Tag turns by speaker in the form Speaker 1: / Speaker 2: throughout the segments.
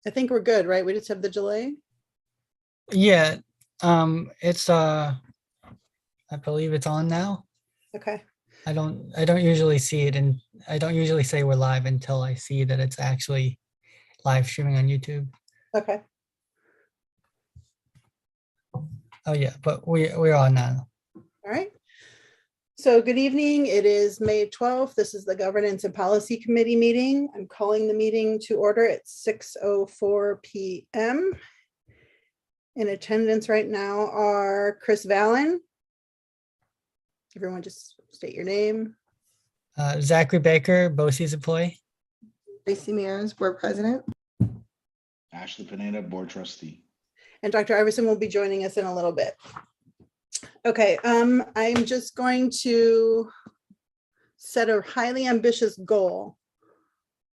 Speaker 1: I think we're good, right? We just have the delay.
Speaker 2: Yeah, it's I believe it's on now.
Speaker 1: Okay.
Speaker 2: I don't usually see it, and I don't usually say we're live until I see that it's actually live streaming on YouTube.
Speaker 1: Okay.
Speaker 2: Oh yeah, but we're on now.
Speaker 1: All right. So good evening. It is May 12th. This is the Governance and Policy Committee meeting. I'm calling the meeting to order at 6:04 p.m. In attendance right now are Chris Vallon. Everyone just state your name.
Speaker 2: Zachary Baker, BOCES employee.
Speaker 3: Tracy Mears, board president.
Speaker 4: Ashley Pineda, board trustee.
Speaker 1: And Dr. Iverson will be joining us in a little bit. Okay, I'm just going to set a highly ambitious goal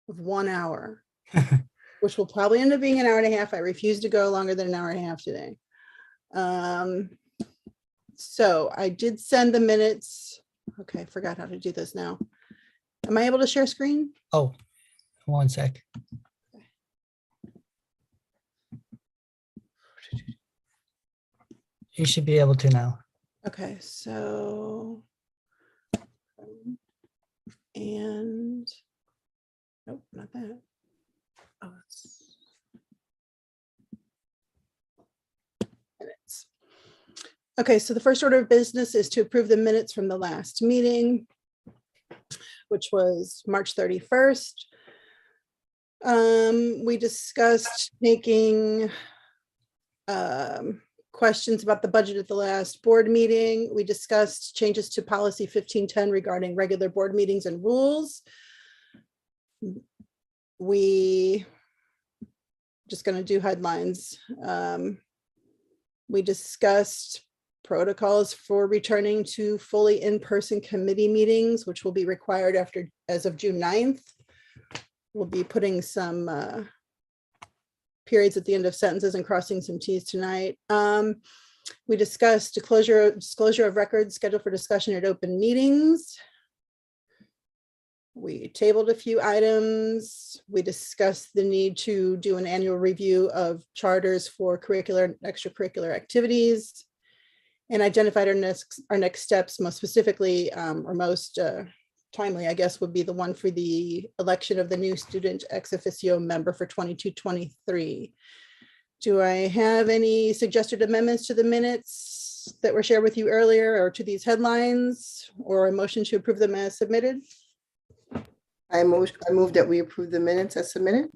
Speaker 1: of 1 hour, which will probably end up being an hour and a half. I refuse to go longer than an hour and a half today. So I did send the minutes. Okay, I forgot how to do this now. Am I able to share screen?
Speaker 2: Oh, one sec. You should be able to now.
Speaker 1: Okay, so, and, nope, not that. Oh, it's minutes. Okay, so the first order of business is to approve the minutes from the last meeting, which was March 31st. We discussed making questions about the budget at the last board meeting. We discussed changes to policy 1510 regarding regular board meetings and rules. We just going to do headlines. We discussed protocols for returning to fully in-person committee meetings, which will be required as of June 9th. We'll be putting some periods at the end of sentences and crossing some T's tonight. We discussed disclosure of records scheduled for discussion at open meetings. We tabled a few items. We discussed the need to do an annual review of charters for curricular and extracurricular activities, and identified our next steps. Most specifically, or most timely, I guess, would be the one for the election of the new student ex officio member for 22-23. Do I have any suggested amendments to the minutes that were shared with you earlier, or to these headlines, or a motion to approve them as submitted?
Speaker 3: I move that we approve the minutes as submitted.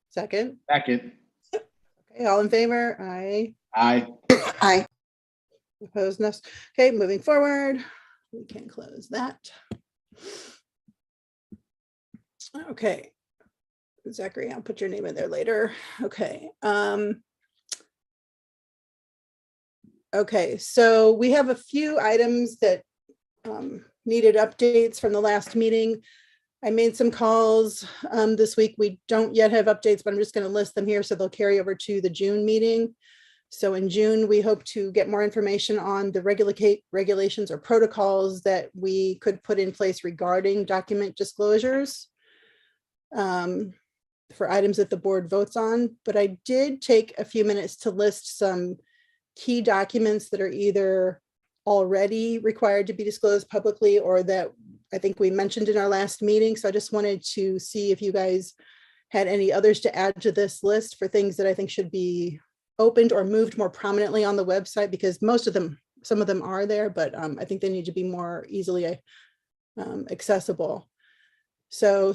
Speaker 1: Second.
Speaker 4: Second.
Speaker 1: Okay, all in favor? Aye.
Speaker 4: Aye.
Speaker 3: Aye.
Speaker 1: Opposed? No. Okay, moving forward. We can close that. Okay. Zachary, I'll put your name in there later. Okay. Okay, so we have a few items that needed updates from the last meeting. I made some calls this week. We don't yet have updates, but I'm just going to list them here so they'll carry over to the June meeting. So in June, we hope to get more information on the regulations or protocols that we could put in place regarding document disclosures for items that the board votes on. But I did take a few minutes to list some key documents that are either already required to be disclosed publicly or that I think we mentioned in our last meeting. So I just wanted to see if you guys had any others to add to this list for things that I think should be opened or moved more prominently on the website, because some of them are there, but I think they need to be more easily accessible. So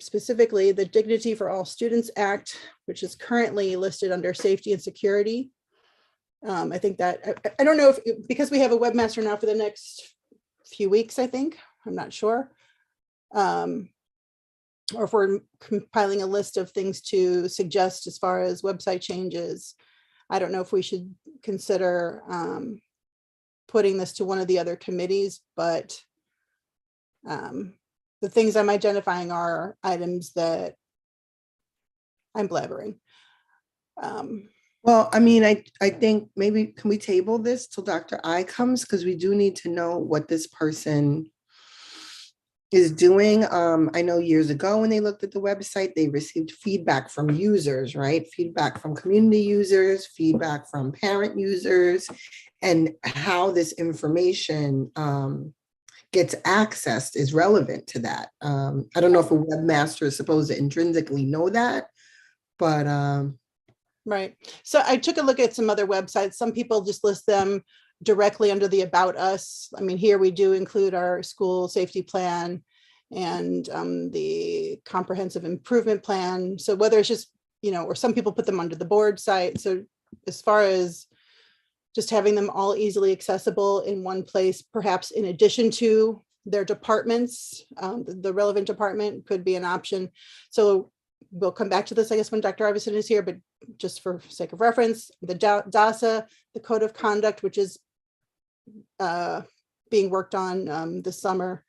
Speaker 1: specifically, the Dignity for All Students Act, which is currently listed under Safety and Security. I think that, I don't know if, because we have a webmaster now for the next few weeks, I think, I'm not sure. Or if we're compiling a list of things to suggest as far as website changes. I don't know if we should consider putting this to one of the other committees, but the things I'm identifying are items that I'm blabbering.
Speaker 3: Well, I mean, I think maybe can we table this till Dr. I comes, because we do need to know what this person is doing. I know years ago when they looked at the website, they received feedback from users, right? Feedback from community users, feedback from parent users, and how this information gets accessed is relevant to that. I don't know if a webmaster is supposed to intrinsically know that, but
Speaker 1: Right. So I took a look at some other websites. Some people just list them directly under the About Us. I mean, here we do include our school safety plan and the comprehensive improvement plan. So whether it's just, or some people put them under the board site. So as far as just having them all easily accessible in one place, perhaps in addition to their departments, the relevant department could be an option. So we'll come back to this, I guess, when Dr. Iverson is here, but just for sake of reference, the DASA, the Code of Conduct, which is being worked on this summer,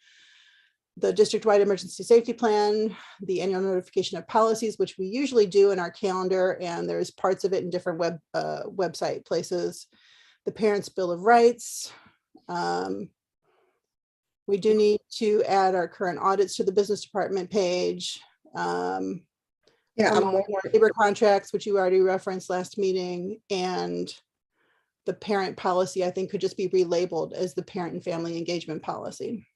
Speaker 1: the district-wide emergency safety plan, the annual notification of policies, which we usually do in our calendar, and there's parts of it in different website places, the Parents' Bill of Rights. We do need to add our current audits to the business department page.
Speaker 3: yeah, I'm wondering.
Speaker 1: Labor contracts, which you already referenced last meeting, and the parent policy, I think, could just be relabeled as the parent and family engagement policy.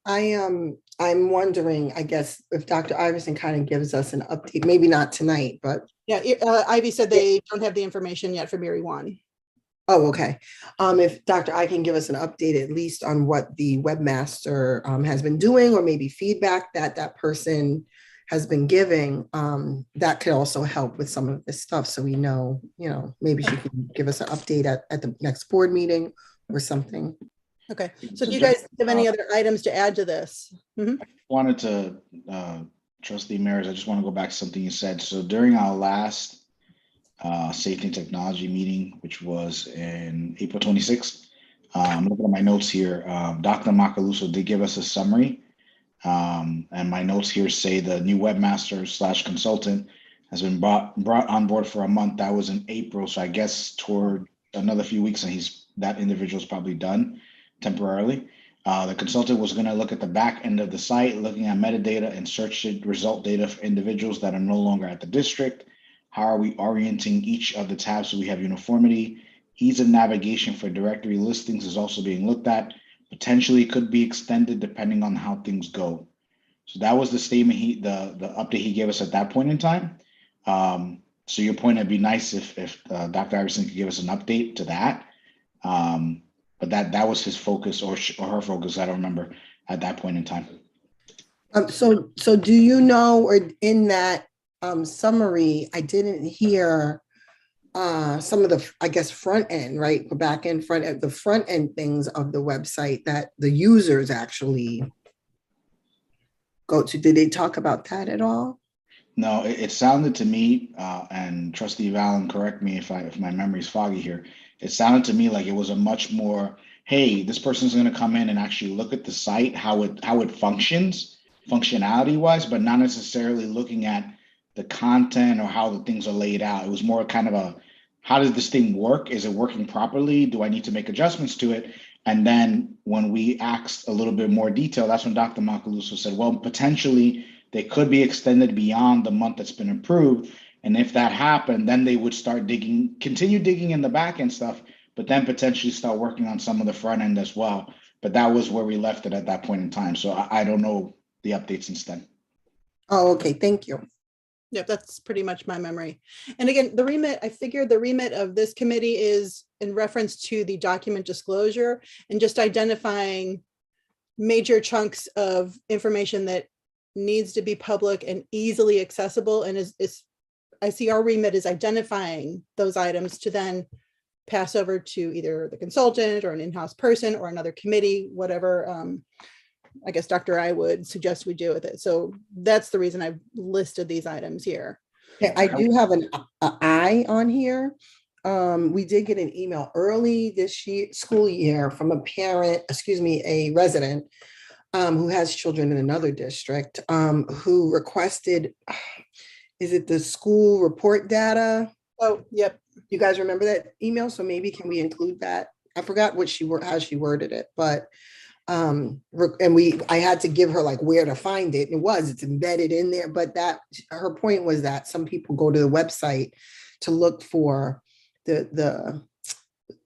Speaker 3: I'm wondering, I guess, if Dr. Iverson kind of gives us an update, maybe not tonight, but
Speaker 1: Yeah, Ivy said they don't have the information yet from Erie One.
Speaker 3: oh, okay. If Dr. I can give us an update at least on what the webmaster has been doing, or maybe feedback that that person has been giving, that could also help with some of this stuff. So we know, maybe she can give us an update at the next board meeting or something.
Speaker 1: Okay, so if you guys have any other items to add to this?
Speaker 4: Wanted to, Trustee Maris, I just want to go back to something you said. So during our last safety and technology meeting, which was in April 26th, I'm looking at my notes here. Dr. Macaluso did give us a summary. And my notes here say the new webmaster / consultant has been brought on board for a month. That was in April. So I guess toward another few weeks, and that individual's probably done temporarily. The consultant was going to look at the back end of the site, looking at metadata and search result data for individuals that are no longer at the district. How are we orienting each of the tabs so we have uniformity? Ease of navigation for directory listings is also being looked at. Potentially could be extended depending on how things go. So that was the statement the update he gave us at that point in time. So your point, it'd be nice if Dr. Iverson could give us an update to that. But that was his focus or her focus. I don't remember at that point in time.
Speaker 3: So do you know, or in that summary, I didn't hear some of the, I guess, front end, right? The back end, the front end things of the website that the users actually go to. Did they talk about that at all?
Speaker 4: No, it sounded to me, and Trustee Valen, correct me if my memory's foggy here. It sounded to me like it was a much more, hey, this person's going to come in and actually look at the site, how it functions, functionality wise, but not necessarily looking at the content or how the things are laid out. It was more kind of a, how does this thing work? Is it working properly? Do I need to make adjustments to it? And then when we asked a little bit more detail, that's when Dr. Macaluso said, well, potentially they could be extended beyond the month that's been approved. And if that happened, then they would start continue digging in the back end stuff, but then potentially start working on some of the front end as well. But that was where we left it at that point in time. So I don't know the updates since then.
Speaker 3: Oh, okay. Thank you.
Speaker 1: Yep, that's pretty much my memory. And again, the remit, I figured the remit of this committee is in reference to the document disclosure and just identifying major chunks of information that needs to be public and easily accessible. And is I see our remit is identifying those items to then pass over to either the consultant or an in-house person or another committee, whatever I guess Dr. I would suggest we do with it. So that's the reason I've listed these items here.
Speaker 3: Okay, I do have an I on here. We did get an email early this school year from a parent, a resident who has children in another district who requested, is it the school report data?
Speaker 1: Oh, yep.
Speaker 3: You guys remember that email? So maybe can we include that? I forgot how she worded it, but I had to give her like where to find it. It's embedded in there, but her point was that some people go to the website to look for the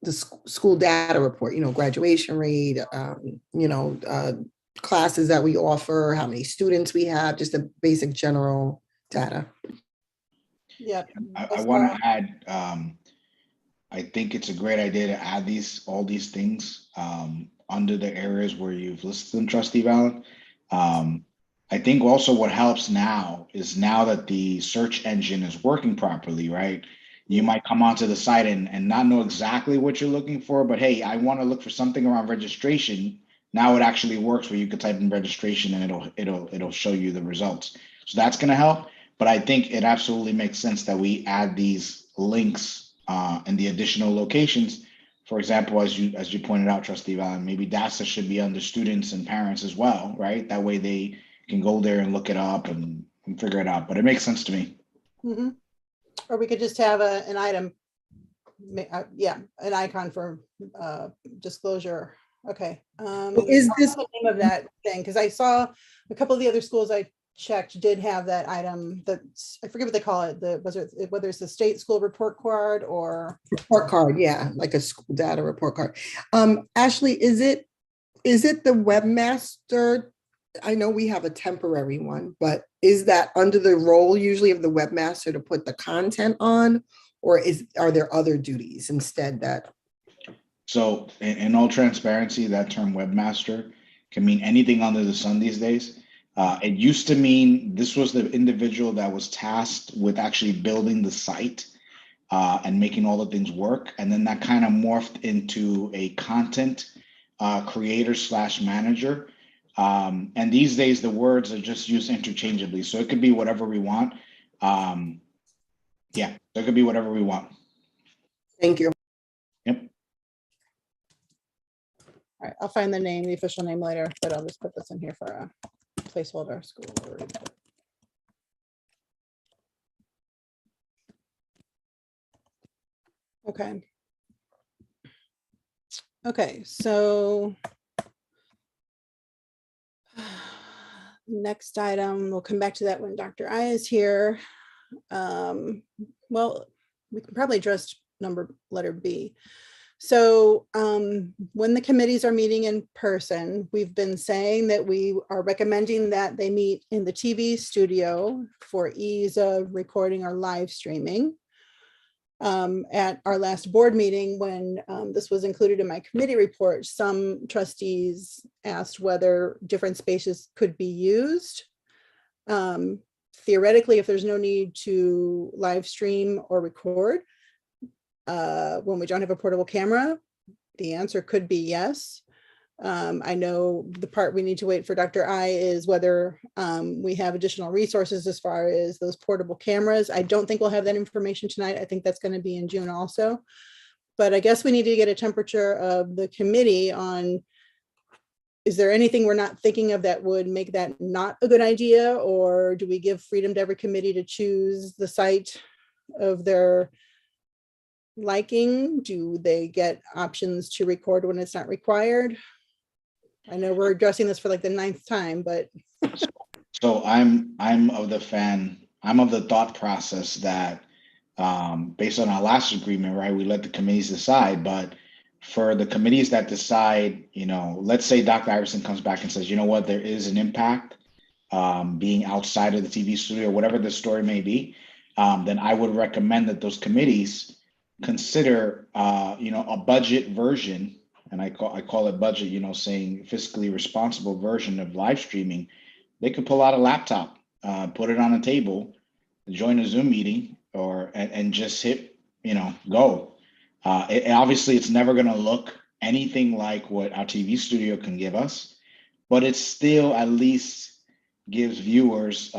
Speaker 3: school data report, graduation rate, classes that we offer, how many students we have, just the basic general data.
Speaker 1: Yeah.
Speaker 4: I want to add, I think it's a great idea to add all these things under the areas where you've listed them, Trustee Valen. I think also what helps now is now that the search engine is working properly, right? You might come onto the site and not know exactly what you're looking for, but hey, I want to look for something around registration. Now it actually works where you could type in registration and it'll show you the results. So that's going to help. But I think it absolutely makes sense that we add these links and the additional locations. For example, as you pointed out, Trustee Valen, maybe DASA should be under students and parents as well, right? That way they can go there and look it up and figure it out. But it makes sense to me.
Speaker 1: Mm-hmm. Or we could just have an item, an icon for disclosure. Okay.
Speaker 3: Is this
Speaker 1: the name of that thing? Because I saw a couple of the other schools I checked did have that item. That I forget what they call it. Whether it's the state school report card or
Speaker 3: report card, yeah, like a school data report card. Ashley, is it the webmaster? I know we have a temporary one, but is that under the role usually of the webmaster to put the content on, or are there other duties instead that?
Speaker 4: So in all transparency, that term webmaster can mean anything under the sun these days. It used to mean this was the individual that was tasked with actually building the site and making all the things work. And then that kind of morphed into a content creator / manager. And these days, the words are just used interchangeably. So it could be whatever we want. Yeah, it could be whatever we want.
Speaker 3: Thank you.
Speaker 4: Yep.
Speaker 1: all right, I'll find the official name later, but I'll just put this in here for a placeholder school. Okay. Okay, so next item, we'll come back to that when Dr. I is here. Well, we can probably address letter B. So when the committees are meeting in person, we've been saying that we are recommending that they meet in the TV studio for ease of recording or live streaming. At our last board meeting, when this was included in my committee report, some trustees asked whether different spaces could be used. Theoretically, if there's no need to live stream or record, when we don't have a portable camera, the answer could be yes. I know the part we need to wait for Dr. I is whether we have additional resources as far as those portable cameras. I don't think we'll have that information tonight. I think that's going to be in June also. But I guess we need to get a temperature of the committee on, is there anything we're not thinking of that would make that not a good idea? Or do we give freedom to every committee to choose the site of their liking? Do they get options to record when it's not required? I know we're addressing this for like the 9th time, but.
Speaker 4: So I'm of the thought process that based on our last agreement, right, we let the committees decide, but for the committees that decide, let's say Dr. Iverson comes back and says, you know what, there is an impact being outside of the TV studio, whatever the story may be, then I would recommend that those committees consider, a budget version, and I call it budget, saying fiscally responsible version of live streaming. They could pull out a laptop, put it on a table, join a Zoom meeting, and just hit, go. Obviously, it's never going to look anything like what our TV studio can give us, but it still at least gives viewers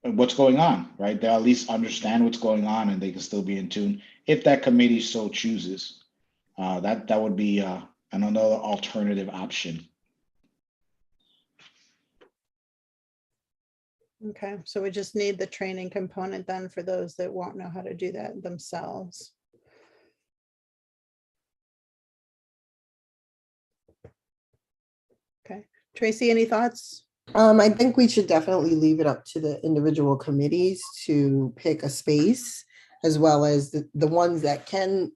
Speaker 4: what's going on, right? They'll at least understand what's going on and they can still be in tune if that committee so chooses. That would be another alternative option.
Speaker 1: Okay, so we just need the training component then for those that won't know how to do that themselves. Okay. Tracy, any thoughts?
Speaker 3: I think we should definitely leave it up to the individual committees to pick a space, as well as the ones that can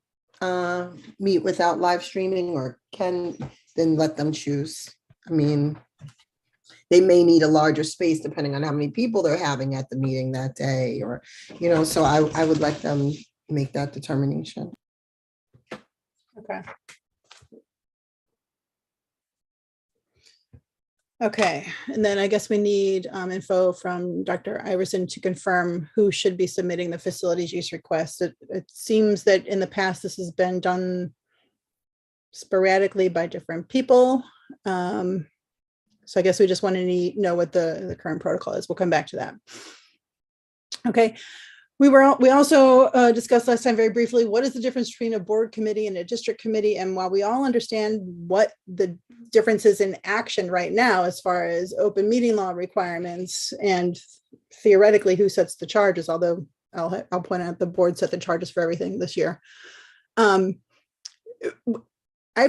Speaker 3: meet without live streaming or can, then let them choose. I mean, they may need a larger space depending on how many people they're having at the meeting that day, or, so I would let them make that determination.
Speaker 1: Okay. Okay, and then I guess we need info from Dr. Iverson to confirm who should be submitting the facilities use request. It seems that in the past, this has been done sporadically by different people. So I guess we just want to know what the current protocol is. We'll come back to that. Okay. We also discussed last time very briefly, what is the difference between a board committee and a district committee? And while we all understand what the difference is in action right now, as far as open meeting law requirements and theoretically who sets the charges, although I'll point out the board set the charges for everything this year. I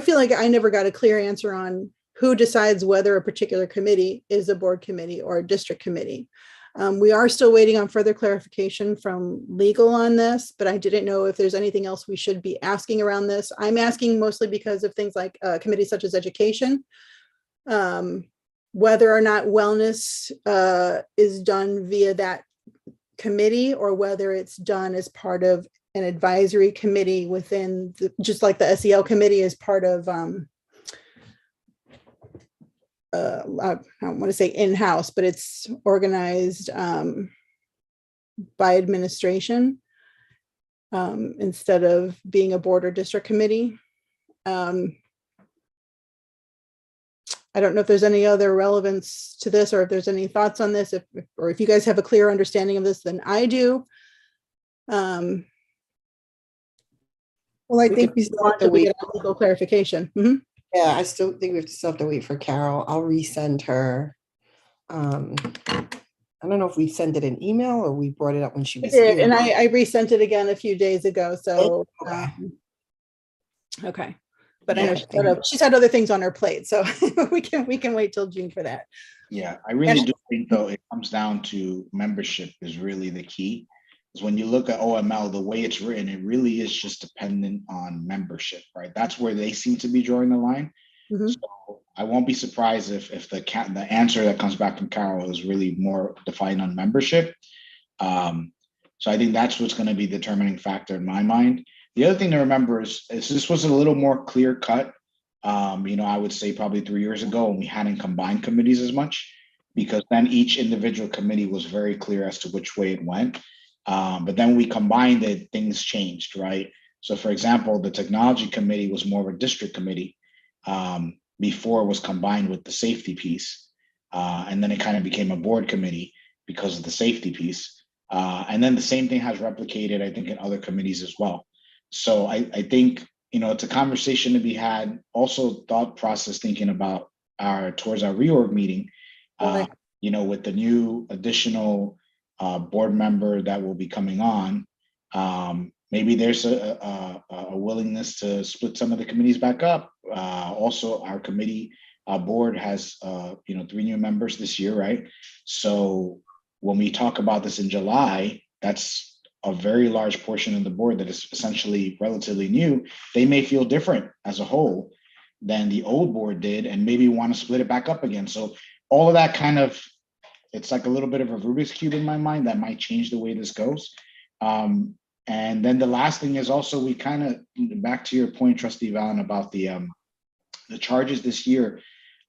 Speaker 1: feel like I never got a clear answer on who decides whether a particular committee is a board committee or a district committee. We are still waiting on further clarification from legal on this, but I didn't know if there's anything else we should be asking around this. I'm asking mostly because of things like committees such as education, whether or not wellness is done via that committee or whether it's done as part of an advisory committee within, just like the SEL committee is part of I don't want to say in-house, but it's organized by administration instead of being a board or district committee. I don't know if there's any other relevance to this or if there's any thoughts on this, or if you guys have a clear understanding of this than I do.
Speaker 3: Well, I think we still have to
Speaker 1: we
Speaker 3: wait.
Speaker 1: get a legal clarification. Mhm.
Speaker 3: Yeah, I still think we still have to wait for Carol. I'll resend her. I don't know if we sent it an email or we brought it up when she was
Speaker 1: did,
Speaker 3: here.
Speaker 1: and I resent it again a few days ago. So,
Speaker 3: Okay.
Speaker 1: Okay. But I know
Speaker 3: Yeah.
Speaker 1: she's had other things on her plate, so we can wait till June for that.
Speaker 4: Yeah, I really do think though it comes down to membership is really the key. Because when you look at OML, the way it's written, it really is just dependent on membership, right? That's where they seem to be drawing the line.
Speaker 1: Mhm.
Speaker 4: So I won't be surprised if the answer that comes back from Carol is really more defined on membership. So I think that's what's going to be the determining factor in my mind. The other thing to remember is this was a little more clear cut. I would say probably 3 years ago when we hadn't combined committees as much, because then each individual committee was very clear as to which way it went. But then we combined it, things changed, right? So for example, the technology committee was more of a district committee before it was combined with the safety piece. And then it kind of became a board committee because of the safety piece. And then the same thing has replicated, I think, in other committees as well. So I think, it's a conversation to be had, also thought process thinking about towards our reorg meeting, with the new additional board member that will be coming on. Maybe there's a willingness to split some of the committees back up. Also, our committee board has 3 new members this year, right? So when we talk about this in July, that's a very large portion of the board that is essentially relatively new. They may feel different as a whole than the old board did and maybe want to split it back up again. So all of that kind of, it's like a little bit of a Rubik's Cube in my mind that might change the way this goes. And then the last thing is also, we kind of, back to your point, Trustee Valen, about the charges this year,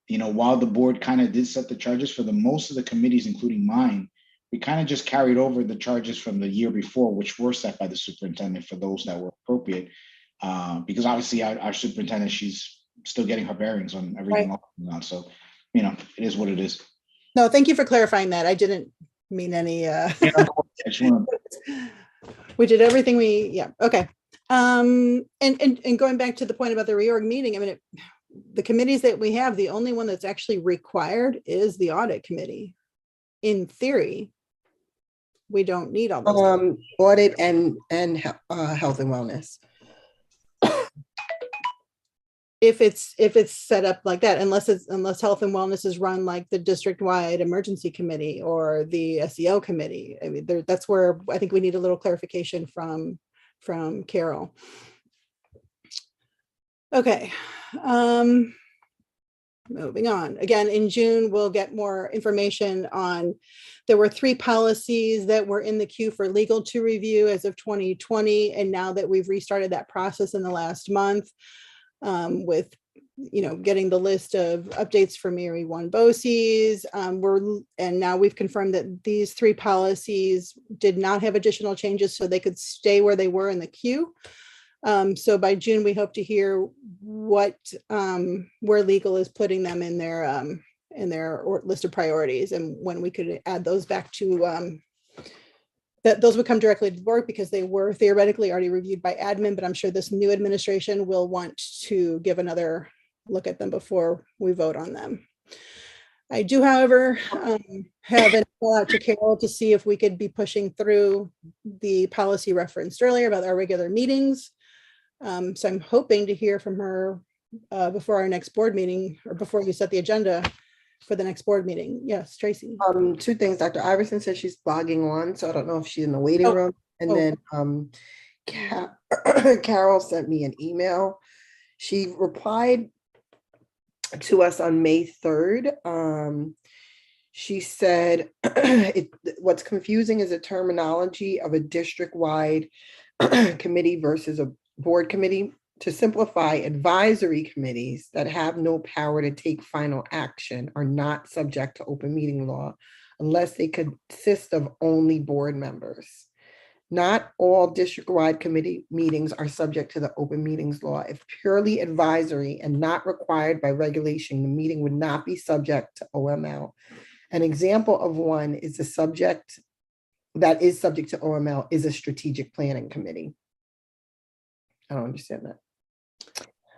Speaker 4: while the board kind of did set the charges for the most of the committees, including mine, we kind of just carried over the charges from the year before, which were set by the superintendent for those that were appropriate. Because obviously our superintendent, she's still getting her bearings on everything going on. So, it is what it is.
Speaker 1: No, thank you for clarifying that. I didn't mean any. We did everything okay. And going back to the point about the reorg meeting, I mean, the committees that we have, the only one that's actually required is the audit committee. In theory, we don't need all those.
Speaker 3: Audit and health and wellness.
Speaker 1: if it's set up like that, unless health and wellness is run like the district-wide emergency committee or the SEO committee. I mean, that's where I think we need a little clarification from Carol. Okay. Moving on. Again, in June, we'll get more information on, there were 3 policies that were in the queue for legal to review as of 2020. And now that we've restarted that process in the last month, with, getting the list of updates for Mary 1 BOCES, and now we've confirmed that these 3 policies did not have additional changes, so they could stay where they were in the queue. So by June, we hope to hear where legal is putting them in their list of priorities, and when we could add those back to that those would come directly to the board, because they were theoretically already reviewed by admin, but I'm sure this new administration will want to give another look at them before we vote on them. I do, however, have an call out to Carol to see if we could be pushing through the policy referenced earlier about our regular meetings. So I'm hoping to hear from her before our next board meeting, or before you set the agenda for the next board meeting. Yes, Tracy.
Speaker 3: 2 things. Dr. Iverson says she's logging on, so I don't know if she's in the waiting room. And then Carol sent me an email. She replied to us on May 3rd. She said, what's confusing is the terminology of a district-wide committee versus a board committee. To simplify, advisory committees that have no power to take final action are not subject to open meeting law unless they consist of only board members. Not all district-wide committee meetings are subject to the open meetings law. If purely advisory and not required by regulation, the meeting would not be subject to OML. An example of one is the subject that is subject to OML is a strategic planning committee. I don't understand that.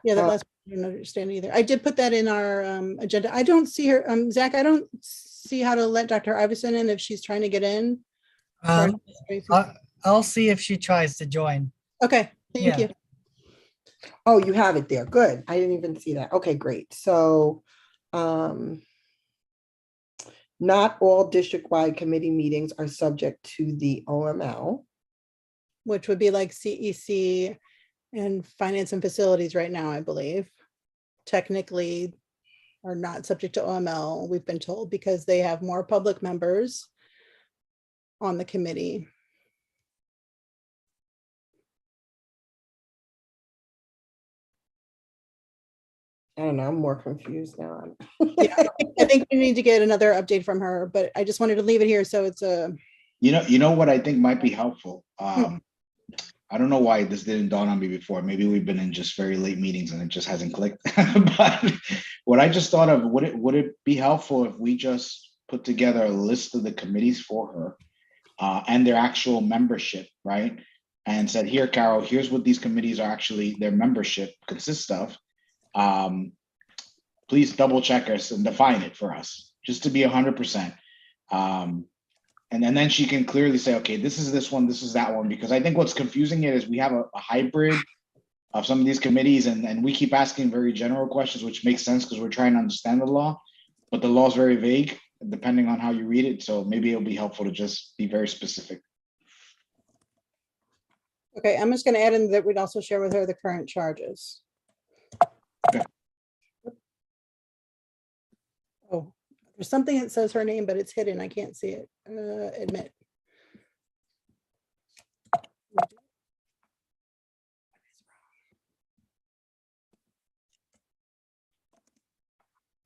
Speaker 1: Yeah, that last I don't understand either. I did put that in our agenda. I don't see her, Zach, I don't see how to let Dr. Iverson in if she's trying to get in.
Speaker 2: I'll see if she tries to join.
Speaker 1: Okay, thank you.
Speaker 3: Oh, you have it there. Good. I didn't even see that. Okay, great. So not all district-wide committee meetings are subject to the OML.
Speaker 1: Which would be like CEC and finance and facilities right now, I believe, technically are not subject to OML, we've been told, because they have more public members on the committee.
Speaker 3: I don't know, I'm more confused now.
Speaker 1: Yeah, I think we need to get another update from her, but I just wanted to leave it here so it's a.
Speaker 4: You know what I think might be helpful. I don't know why this didn't dawn on me before. Maybe we've been in just very late meetings and it just hasn't clicked. But what I just thought of, would it be helpful if we just put together a list of the committees for her and their actual membership, right? And said, here, Carol, here's what these committees are actually, their membership consists of. Please double check us and define it for us, just to be 100%. And then she can clearly say, okay, this is this one, this is that one, because I think what's confusing it is we have a hybrid of some of these committees, and we keep asking very general questions, which makes sense because we're trying to understand the law, but the law is very vague depending on how you read it. So maybe it'll be helpful to just be very specific.
Speaker 1: Okay, I'm just going to add in that we'd also share with her the current charges.
Speaker 4: Okay.
Speaker 1: Oh, there's something that says her name, but it's hidden. I can't see it. Admit.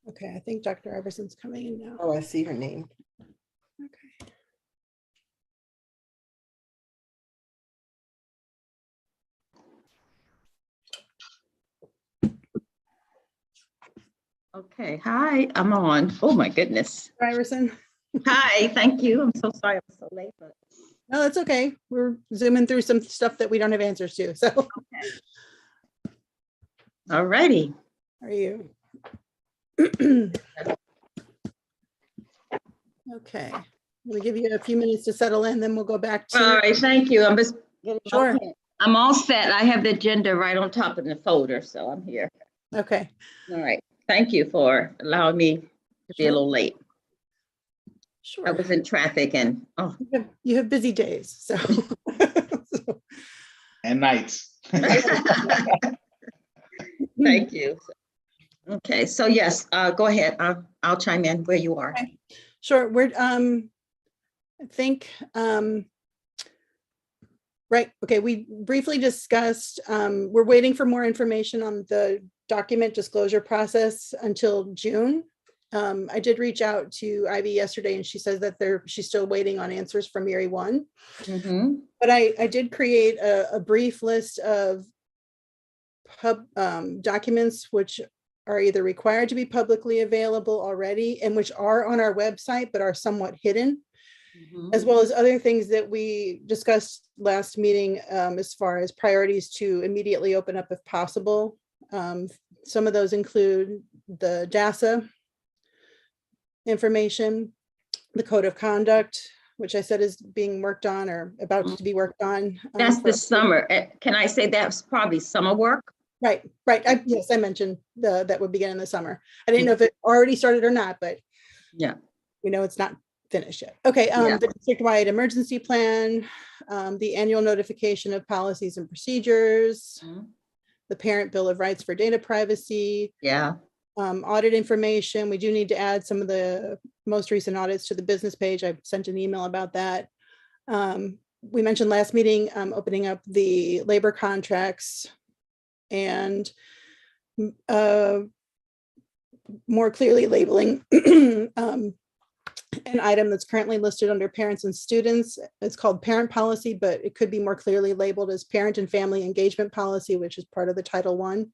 Speaker 1: Okay, I think Dr. Iverson's coming in now.
Speaker 3: Oh, I see her name.
Speaker 1: Okay.
Speaker 5: Okay, hi, I'm on. Oh my goodness.
Speaker 1: Dr. Iverson.
Speaker 5: Hi, thank you. I'm so sorry I'm so late, but
Speaker 1: No, that's okay. We're zooming through some stuff that we don't have answers to. So,
Speaker 5: okay. All righty.
Speaker 1: how are you? Okay, I'm gonna give you a few minutes to settle in, then we'll go back to.
Speaker 5: All right, thank you. I'm just getting
Speaker 1: Sure.
Speaker 5: okay. I'm all set. I have the agenda right on top of the folder, so I'm here.
Speaker 1: Okay.
Speaker 5: All right. Thank you for allowing me to be a
Speaker 1: Sure.
Speaker 5: little late. I
Speaker 1: Sure.
Speaker 5: was in traffic and, oh,
Speaker 1: You have busy days, so.
Speaker 4: And nights.
Speaker 5: thank you. Okay, so yes, go ahead. I'll chime in where you are.
Speaker 1: Okay. Sure, we're, I think, right, okay, we briefly discussed, we're waiting for more information on the document disclosure process until June. I did reach out to Ivy yesterday and she says that she's still waiting on answers from Erie One.
Speaker 5: Mhm.
Speaker 1: But I did create a brief list of documents which are either required to be publicly available already and which are on our website but are somewhat hidden,
Speaker 5: Mhm.
Speaker 1: as well as other things that we discussed last meeting, as far as priorities to immediately open up if possible. Some of those include the DASA information, the code of conduct, which I said is being worked on or about to be worked on.
Speaker 5: That's the summer. Can I say that's probably summer work?
Speaker 1: Right. Yes, I mentioned that would begin in the summer. I didn't know if it already started or not, but
Speaker 5: Yeah.
Speaker 1: it's not finished yet. Okay,
Speaker 5: Yeah.
Speaker 1: the district-wide emergency plan, the annual notification of policies and procedures,
Speaker 5: Mhm.
Speaker 1: the parent bill of rights for data privacy,
Speaker 5: Yeah.
Speaker 1: audit information. We do need to add some of the most recent audits to the business page. I sent an email about that. We mentioned last meeting, opening up the labor contracts and more clearly labeling an item that's currently listed under parents and students. It's called parent policy, but it could be more clearly labeled as parent and family engagement policy, which is part of the Title I.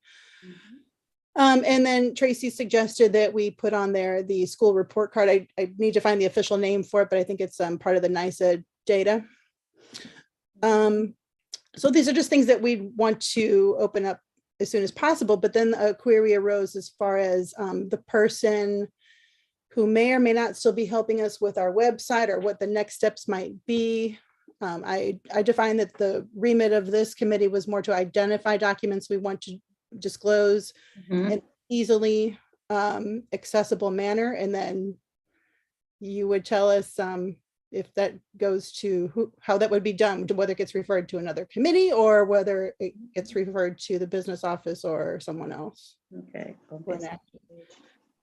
Speaker 1: And then Tracy suggested that we put on there the school report card. I need to find the official name for it, but I think it's part of the NICEA data. So these are just things that we want to open up as soon as possible. But then a query arose as far as the person who may or may not still be helping us with our website or what the next steps might be. I defined that the remit of this committee was more to identify documents we want to disclose in an easily accessible manner. And then you would tell us if that goes to how that would be done, whether it gets referred to another committee or whether it gets referred to the business office or someone else.
Speaker 5: Okay.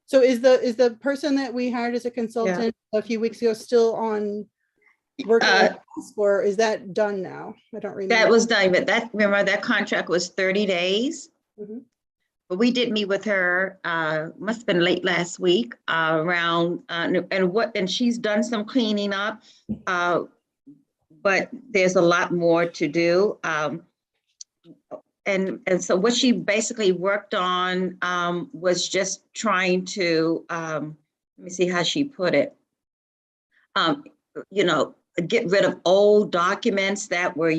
Speaker 1: So is the person that we hired as a consultant a few weeks ago still on working with us, or is that done now? I don't remember.
Speaker 5: That was done, but remember that contract was 30 days.
Speaker 1: Mhm.
Speaker 5: But we did meet with her, must have been late last week, around, and she's done some cleaning up, but there's a lot more to do. And so what she basically worked on was just trying to, let me see how she put it, get rid of old documents that were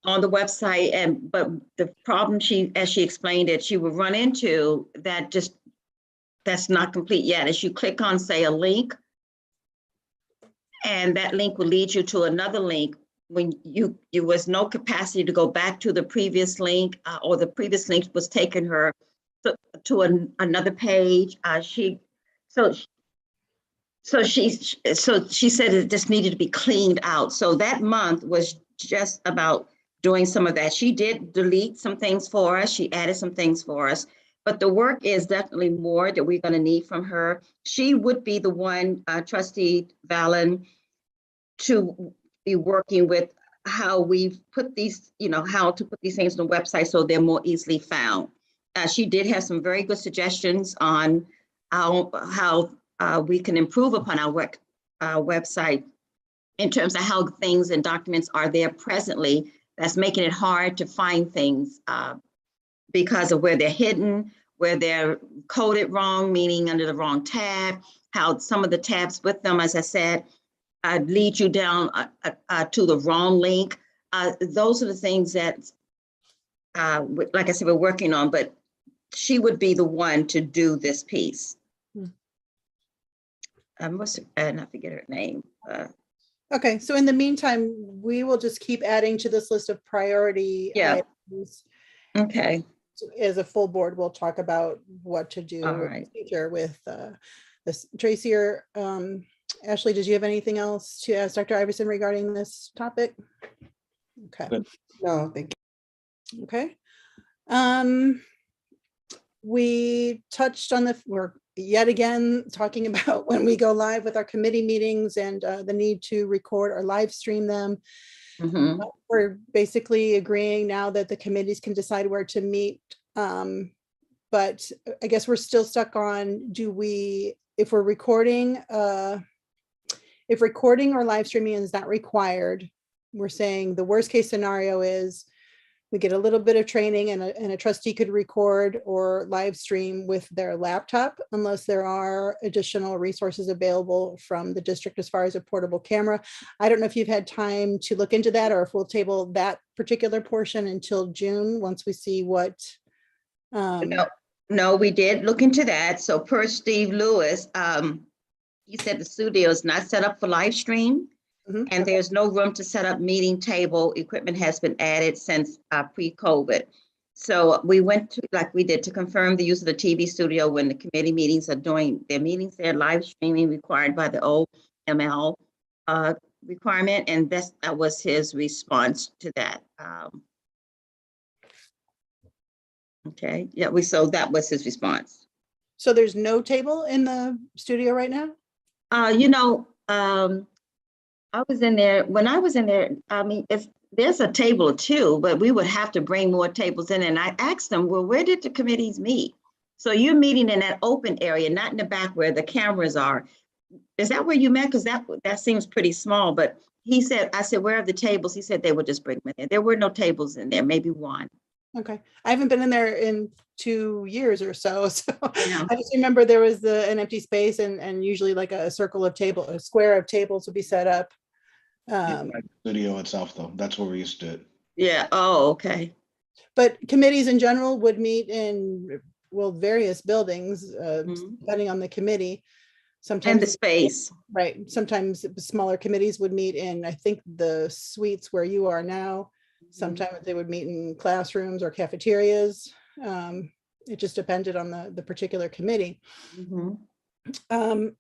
Speaker 5: on the website, but the problem as she explained it, she would run into that's not complete yet. As you click on, say, a link, and that link will lead you to another link when you was no capacity to go back to the previous link, or the previous link was taking her to another page. She said it just needed to be cleaned out. So that month was just about doing some of that. She did delete some things for us. She added some things for us, but the work is definitely more that we're going to need from her. She would be the one, Trustee Valen, to be working with how we put these, how to put these things on the website so they're more easily found. She did have some very good suggestions on how we can improve upon our website in terms of how things and documents are there presently. That's making it hard to find things because of where they're hidden, where they're coded wrong, meaning under the wrong tab, how some of the tabs with them, as I said, lead you down to the wrong link. Those are the things that, like I said, we're working on, but she would be the one to do this piece. I forget her name.
Speaker 1: Okay, so in the meantime, we will just keep adding to this list of priority items.
Speaker 5: Okay,
Speaker 1: As a full board, we'll talk about what to do
Speaker 5: all
Speaker 1: in the
Speaker 5: right.
Speaker 1: future with this. Tracy or Ashley, did you have anything else to ask Dr. Iverson regarding this topic? Okay.
Speaker 4: Good.
Speaker 3: No, thank
Speaker 1: Okay. We touched on we're yet again talking about when we go live with our committee meetings and the need to record or live stream them.
Speaker 5: Mhm.
Speaker 1: We're basically agreeing now that the committees can decide where to meet. But I guess we're still stuck on, if we're recording, if recording or live streaming is not required, we're saying the worst case scenario is we get a little bit of training and a trustee could record or live stream with their laptop unless there are additional resources available from the district as far as a portable camera. I don't know if you've had time to look into that or if we'll table that particular portion until June, once we see what.
Speaker 5: No, we did look into that. So per Steve Lewis, he said the studio is not set up for live stream.
Speaker 1: Mhm.
Speaker 5: And there's no room to set up meeting table. Equipment has been added since pre-COVID. So we went to, like we did, to confirm the use of the TV studio when the committee meetings are doing their meetings. They're live streaming required by the OML requirement. And that was his response to that. Okay, yeah, so that was his response.
Speaker 1: So there's no table in the studio right now?
Speaker 5: I was in there, when I was in there, I mean, if there's a table or two, but we would have to bring more tables in. And I asked them, well, where did the committees meet? So you're meeting in that open area, not in the back where the cameras are. Is that where you met? Because that seems pretty small, but I said, where are the tables? He said they would just bring them in. There were no tables in there, maybe one.
Speaker 1: Okay, I haven't been in there in 2 years or so. So
Speaker 5: Yeah.
Speaker 1: I just remember there was an empty space and usually like a square of tables would be set up.
Speaker 4: Studio itself, though, that's where we used to do it.
Speaker 5: Yeah, oh, okay.
Speaker 1: But committees in general would meet in, well, various buildings,
Speaker 5: Mhm.
Speaker 1: depending on the committee.
Speaker 5: And
Speaker 1: Sometimes,
Speaker 5: the space.
Speaker 1: right, sometimes smaller committees would meet in, I think, the suites where you are now. Sometimes they would meet in classrooms or cafeterias. It just depended on the particular committee.
Speaker 5: Mhm.
Speaker 1: Um,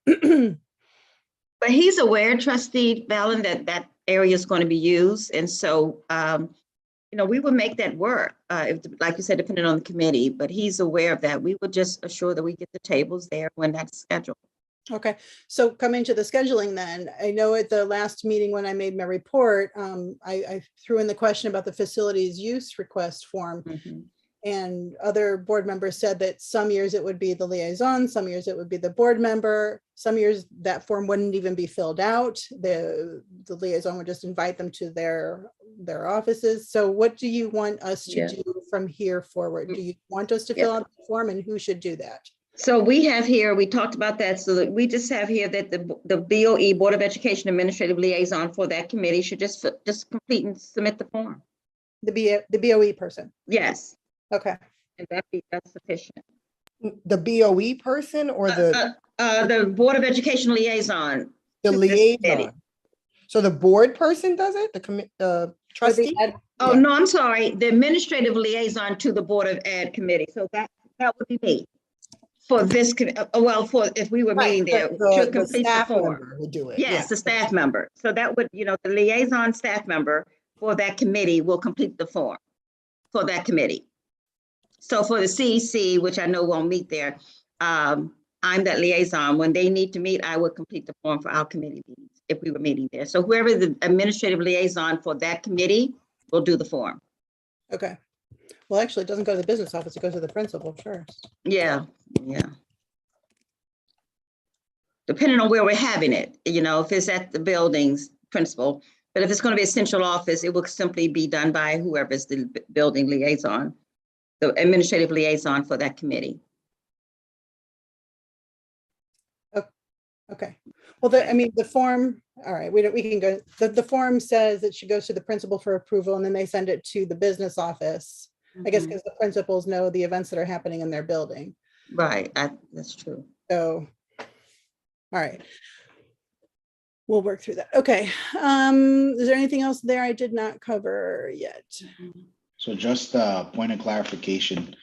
Speaker 5: But he's aware, Trustee Valen, that area is going to be used. And so, we would make that work, if, like you said, depending on the committee, but he's aware of that. We would just assure that we get the tables there when that's scheduled.
Speaker 1: Okay, so coming to the scheduling then, I know at the last meeting when I made my report, I threw in the question about the facilities use request form.
Speaker 5: Mhm.
Speaker 1: And other board members said that some years it would be the liaison, some years it would be the board member, some years that form wouldn't even be filled out. The liaison would just invite them to their offices. So what do you want us to
Speaker 5: Yeah.
Speaker 1: do from here forward? Do you want us to fill out the form, and who should do that?
Speaker 5: So we have here, we talked about that, so that we just have here that the BOE, Board of Education Administrative Liaison for that committee should just complete and submit the form.
Speaker 1: The BOE person.
Speaker 5: Yes,
Speaker 1: Okay.
Speaker 5: and that's sufficient.
Speaker 3: The BOE person or
Speaker 5: The Board of Education Liaison.
Speaker 3: the
Speaker 5: to this committee.
Speaker 3: liaison? So the board person does it, the trustee?
Speaker 5: Oh,
Speaker 3: Yeah.
Speaker 5: no, I'm sorry, the Administrative Liaison to the Board of Ed Committee, so that would be me. For this, if we were meeting there, to complete the
Speaker 3: staff
Speaker 5: form.
Speaker 3: member would do it.
Speaker 5: Yes, the staff member. So that would, the liaison staff member for that committee will complete the form for that committee. So for the CEC, which I know won't meet there, I'm that liaison. When they need to meet, I would complete the form for our committee meetings if we were meeting there. So whoever the administrative liaison for that committee will do the form.
Speaker 1: Okay. Well, actually, it doesn't go to the business office, it goes to the principal first.
Speaker 5: Yeah. Depending on where we're having it, if it's at the building's principal, but if it's going to be a central office, it will simply be done by whoever is the building liaison, the administrative liaison for that committee.
Speaker 1: Okay. Well, the form, all right, we can go, the form says that she goes to the principal for approval and then they send it to the business office. I guess because the principals know the events that are happening in their building.
Speaker 5: Right, that's true.
Speaker 1: So, all right. We'll work through that. Okay. Is there anything else there I did not cover yet?
Speaker 4: So just a point of clarification,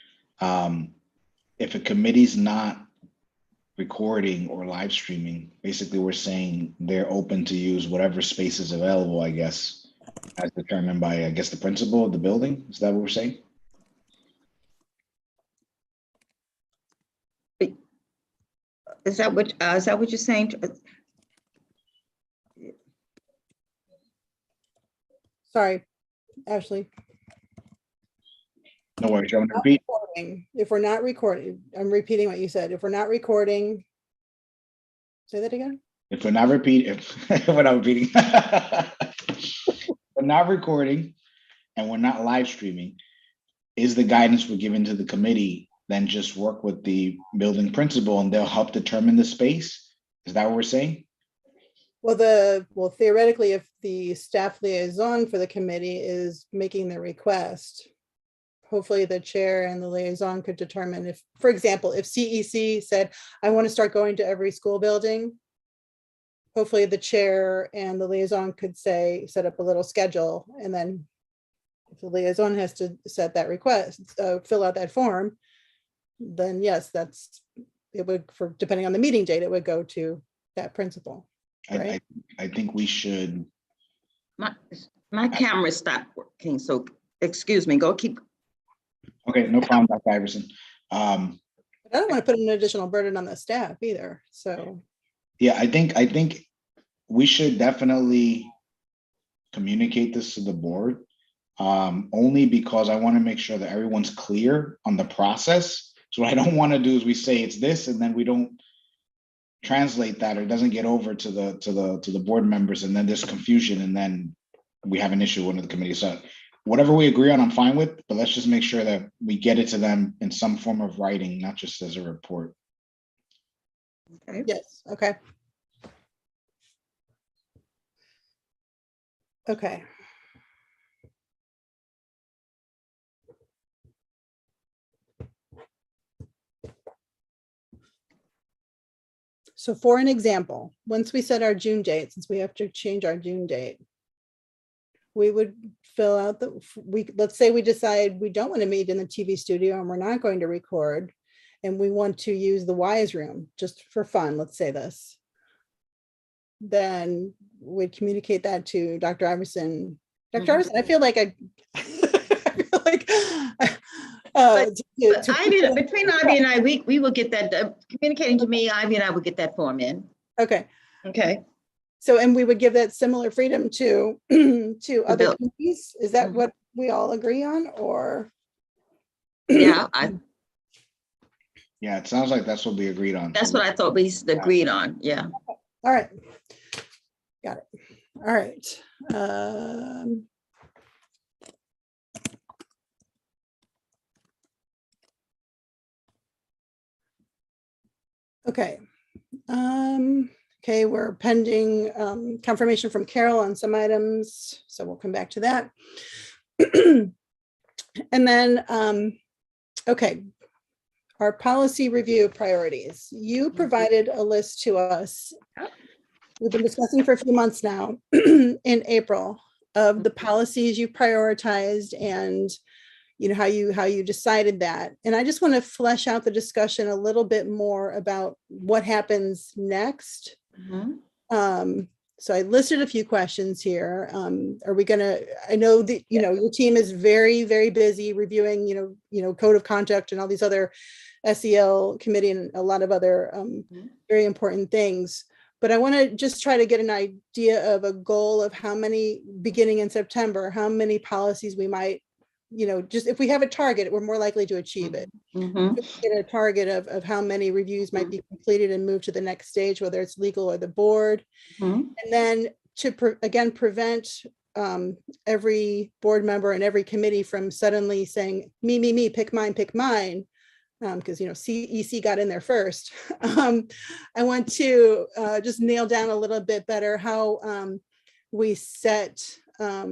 Speaker 4: if a committee's not recording or live streaming, basically we're saying they're open to use whatever space is available, I guess, as determined by, I guess, the principal of the building. Is that what we're saying?
Speaker 5: Is that what you're saying?
Speaker 1: Sorry, Ashley.
Speaker 4: No worries, you want to
Speaker 1: Not
Speaker 4: repeat?
Speaker 1: recording. If we're not recording, I'm repeating what you said. If we're not recording, say that again.
Speaker 4: If we're not repeating, if we're not repeating, we're not recording and we're not live streaming, is the guidance we're giving to the committee then just work with the building principal and they'll help determine the space? Is that what we're saying?
Speaker 1: Well, theoretically, if the staff liaison for the committee is making the request, hopefully the chair and the liaison could determine if, for example, if CEC said, I want to start going to every school building, hopefully the chair and the liaison could say, set up a little schedule, and then if the liaison has to set that request, fill out that form, then yes, it would, for depending on the meeting date, it would go to that principal. Right.
Speaker 4: I think we should.
Speaker 5: My camera stopped working, so excuse me, keep.
Speaker 4: Okay, no problem, Dr. Iverson.
Speaker 1: But I don't want to put an additional burden on the staff either, so.
Speaker 4: Yeah, I think we should definitely communicate this to the board, only because I want to make sure that everyone's clear on the process. So what I don't want to do is we say it's this and then we don't translate that, or it doesn't get over to the board members, and then there's confusion and then we have an issue with the committee. So whatever we agree on, I'm fine with, but let's just make sure that we get it to them in some form of writing, not just as a report.
Speaker 5: Okay.
Speaker 1: Yes, okay. Okay. So for an example, once we set our June date, since we have to change our June date, we would fill out let's say we decide we don't want to meet in the TV studio and we're not going to record, and we want to use the WISE room just for fun, let's say this. Then we'd communicate that to Dr. Iverson. Dr. Iverson, I feel like I feel like
Speaker 5: between Ivy and I, we will get that, communicating to me, Ivy and I will get that form in.
Speaker 1: Okay.
Speaker 5: Okay.
Speaker 1: So, and we would give that similar freedom to other committees. Is that what we all agree on, or?
Speaker 5: Yeah,
Speaker 4: Yeah, it sounds like that's what we agreed on.
Speaker 5: That's what I thought we agreed on. Yeah.
Speaker 1: All right. Got it. All right. Okay. Okay, we're pending confirmation from Carol on some items, so we'll come back to that. And then, okay, our policy review priorities. You provided a list to us. We've been discussing for a few months now in April of the policies you prioritized and how you decided that. And I just want to flesh out the discussion a little bit more about what happens next. So I listed a few questions here. Are we gonna, I know that, your team is very, very busy reviewing, code of conduct and all these other SEL committee and a lot of other very important things. But I want to just try to get an idea of a goal of how many, beginning in September, how many policies we might, just if we have a target, we're more likely to achieve it. Get a target of how many reviews might be completed and move to the next stage, whether it's legal or the board. And then to, again, prevent every board member and every committee from suddenly saying, me, pick mine, because, CEC got in there first. I want to just nail down a little bit better how we set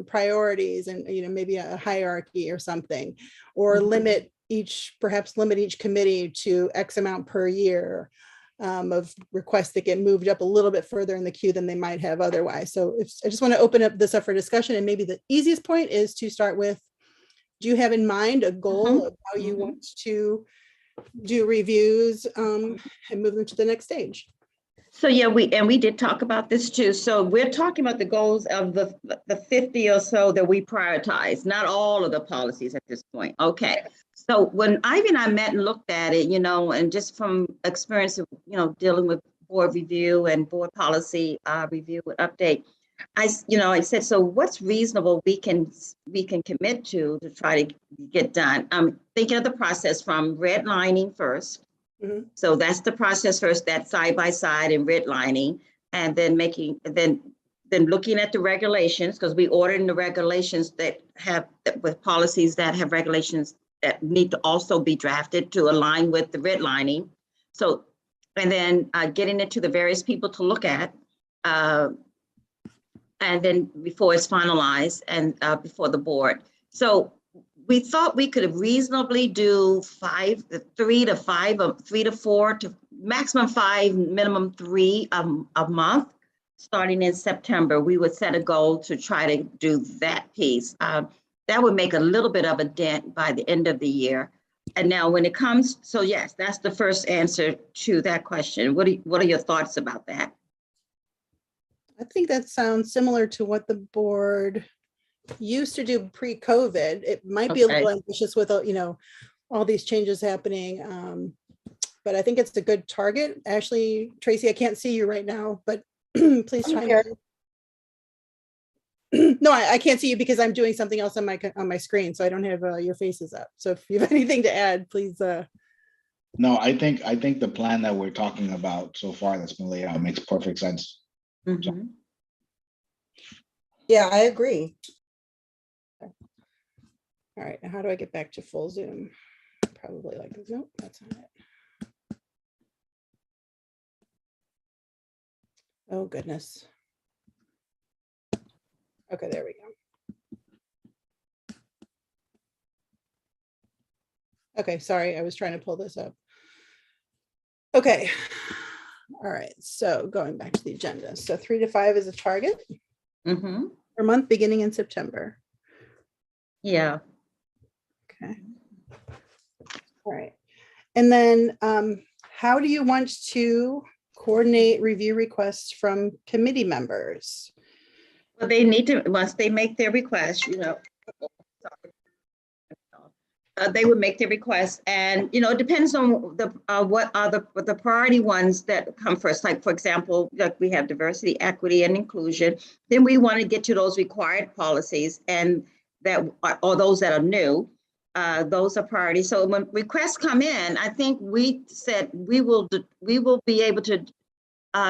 Speaker 1: priorities and, maybe a hierarchy or something, or perhaps limit each committee to X amount per year of requests that get moved up a little bit further in the queue than they might have otherwise. So I just want to open up this up for discussion. And maybe the easiest point is to start with do you have in mind a goal of how you want to do reviews and move them to the next stage?
Speaker 5: So yeah, we did talk about this too. So we're talking about the goals of the 50 or so that we prioritize, not all of the policies at this point. Okay. So when Ivy and I met and looked at it, and just from experience of, dealing with board review and board policy review and update, I said, so what's reasonable we can commit to try to get done? I'm thinking of the process from redlining first. So that's the process first, that side by side and redlining, and then then looking at the regulations, because we ordered in the regulations that have with policies that have regulations that need to also be drafted to align with the redlining. So, and then getting it to the various people to look at, and then before it's finalized and before the board. So we thought we could reasonably do 3 to 4 to maximum 5, minimum 3 a month. Starting in September, we would set a goal to try to do that piece. That would make a little bit of a dent by the end of the year. And now when it comes, so yes, that's the first answer to that question. What are your thoughts about that?
Speaker 1: I think that sounds similar to what the board used to do pre-COVID. It might be a little ambitious with, all these changes happening. But I think it's a good target. Actually, Tracy, I can't see you right now, but please try. No, I can't see you because I'm doing something else on my screen, so I don't have your faces up. So if you have anything to add, please.
Speaker 4: No, I think the plan that we're talking about so far that's been laid out makes perfect sense.
Speaker 5: Mm-hmm.
Speaker 3: Yeah, I agree.
Speaker 1: All right, how do I get back to full Zoom? Probably like this. Nope, that's not it. Oh, goodness. Okay, there we go. Okay, sorry, I was trying to pull this up. Okay. All right, so going back to the agenda. So 3 to 5 is a target per month beginning in September.
Speaker 5: Yeah.
Speaker 1: Okay. All right. And then how do you want to coordinate review requests from committee members?
Speaker 5: Well, they need to, once they make their request, they would make their request, and it depends on the what are the priority ones that come first. Like, for example, like we have diversity, equity, and inclusion. Then we want to get to those required policies, and that or those that are new. Those are priorities. So when requests come in, I think we said we will be able to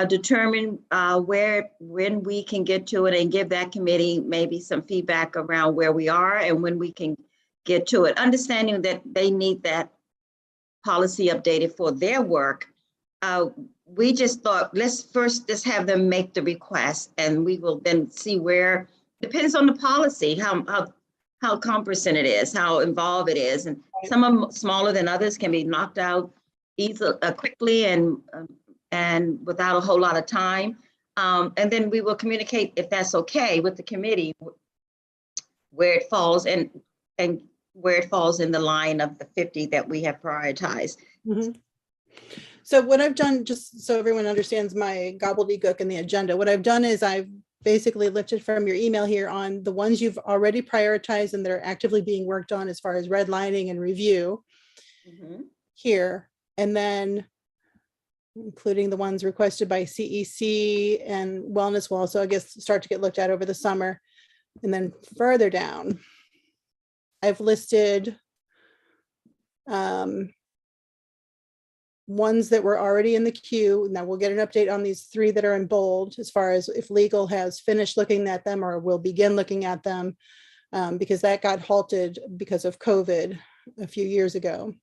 Speaker 5: determine when we can get to it and give that committee maybe some feedback around where we are and when we can get to it, understanding that they need that policy updated for their work. We just thought, let's first just have them make the request, and we will then see where, depends on the policy, how cumbersome it is, how involved it is. And some of them smaller than others can be knocked out easily, quickly and without a whole lot of time. And then we will communicate, if that's okay, with the committee, where it falls and where it falls in the line of the 50 that we have prioritized.
Speaker 1: So what I've done, just so everyone understands my gobbledygook in the agenda, what I've done is I've basically lifted from your email here on the ones you've already prioritized and that are actively being worked on as far as redlining and review here, and then including the ones requested by CEC and wellness will also, I guess, start to get looked at over the summer. And then further down, I've listed ones that were already in the queue. Now we'll get an update on these 3 that are in bold as far as if legal has finished looking at them or will begin looking at them, because that got halted because of COVID a few years ago.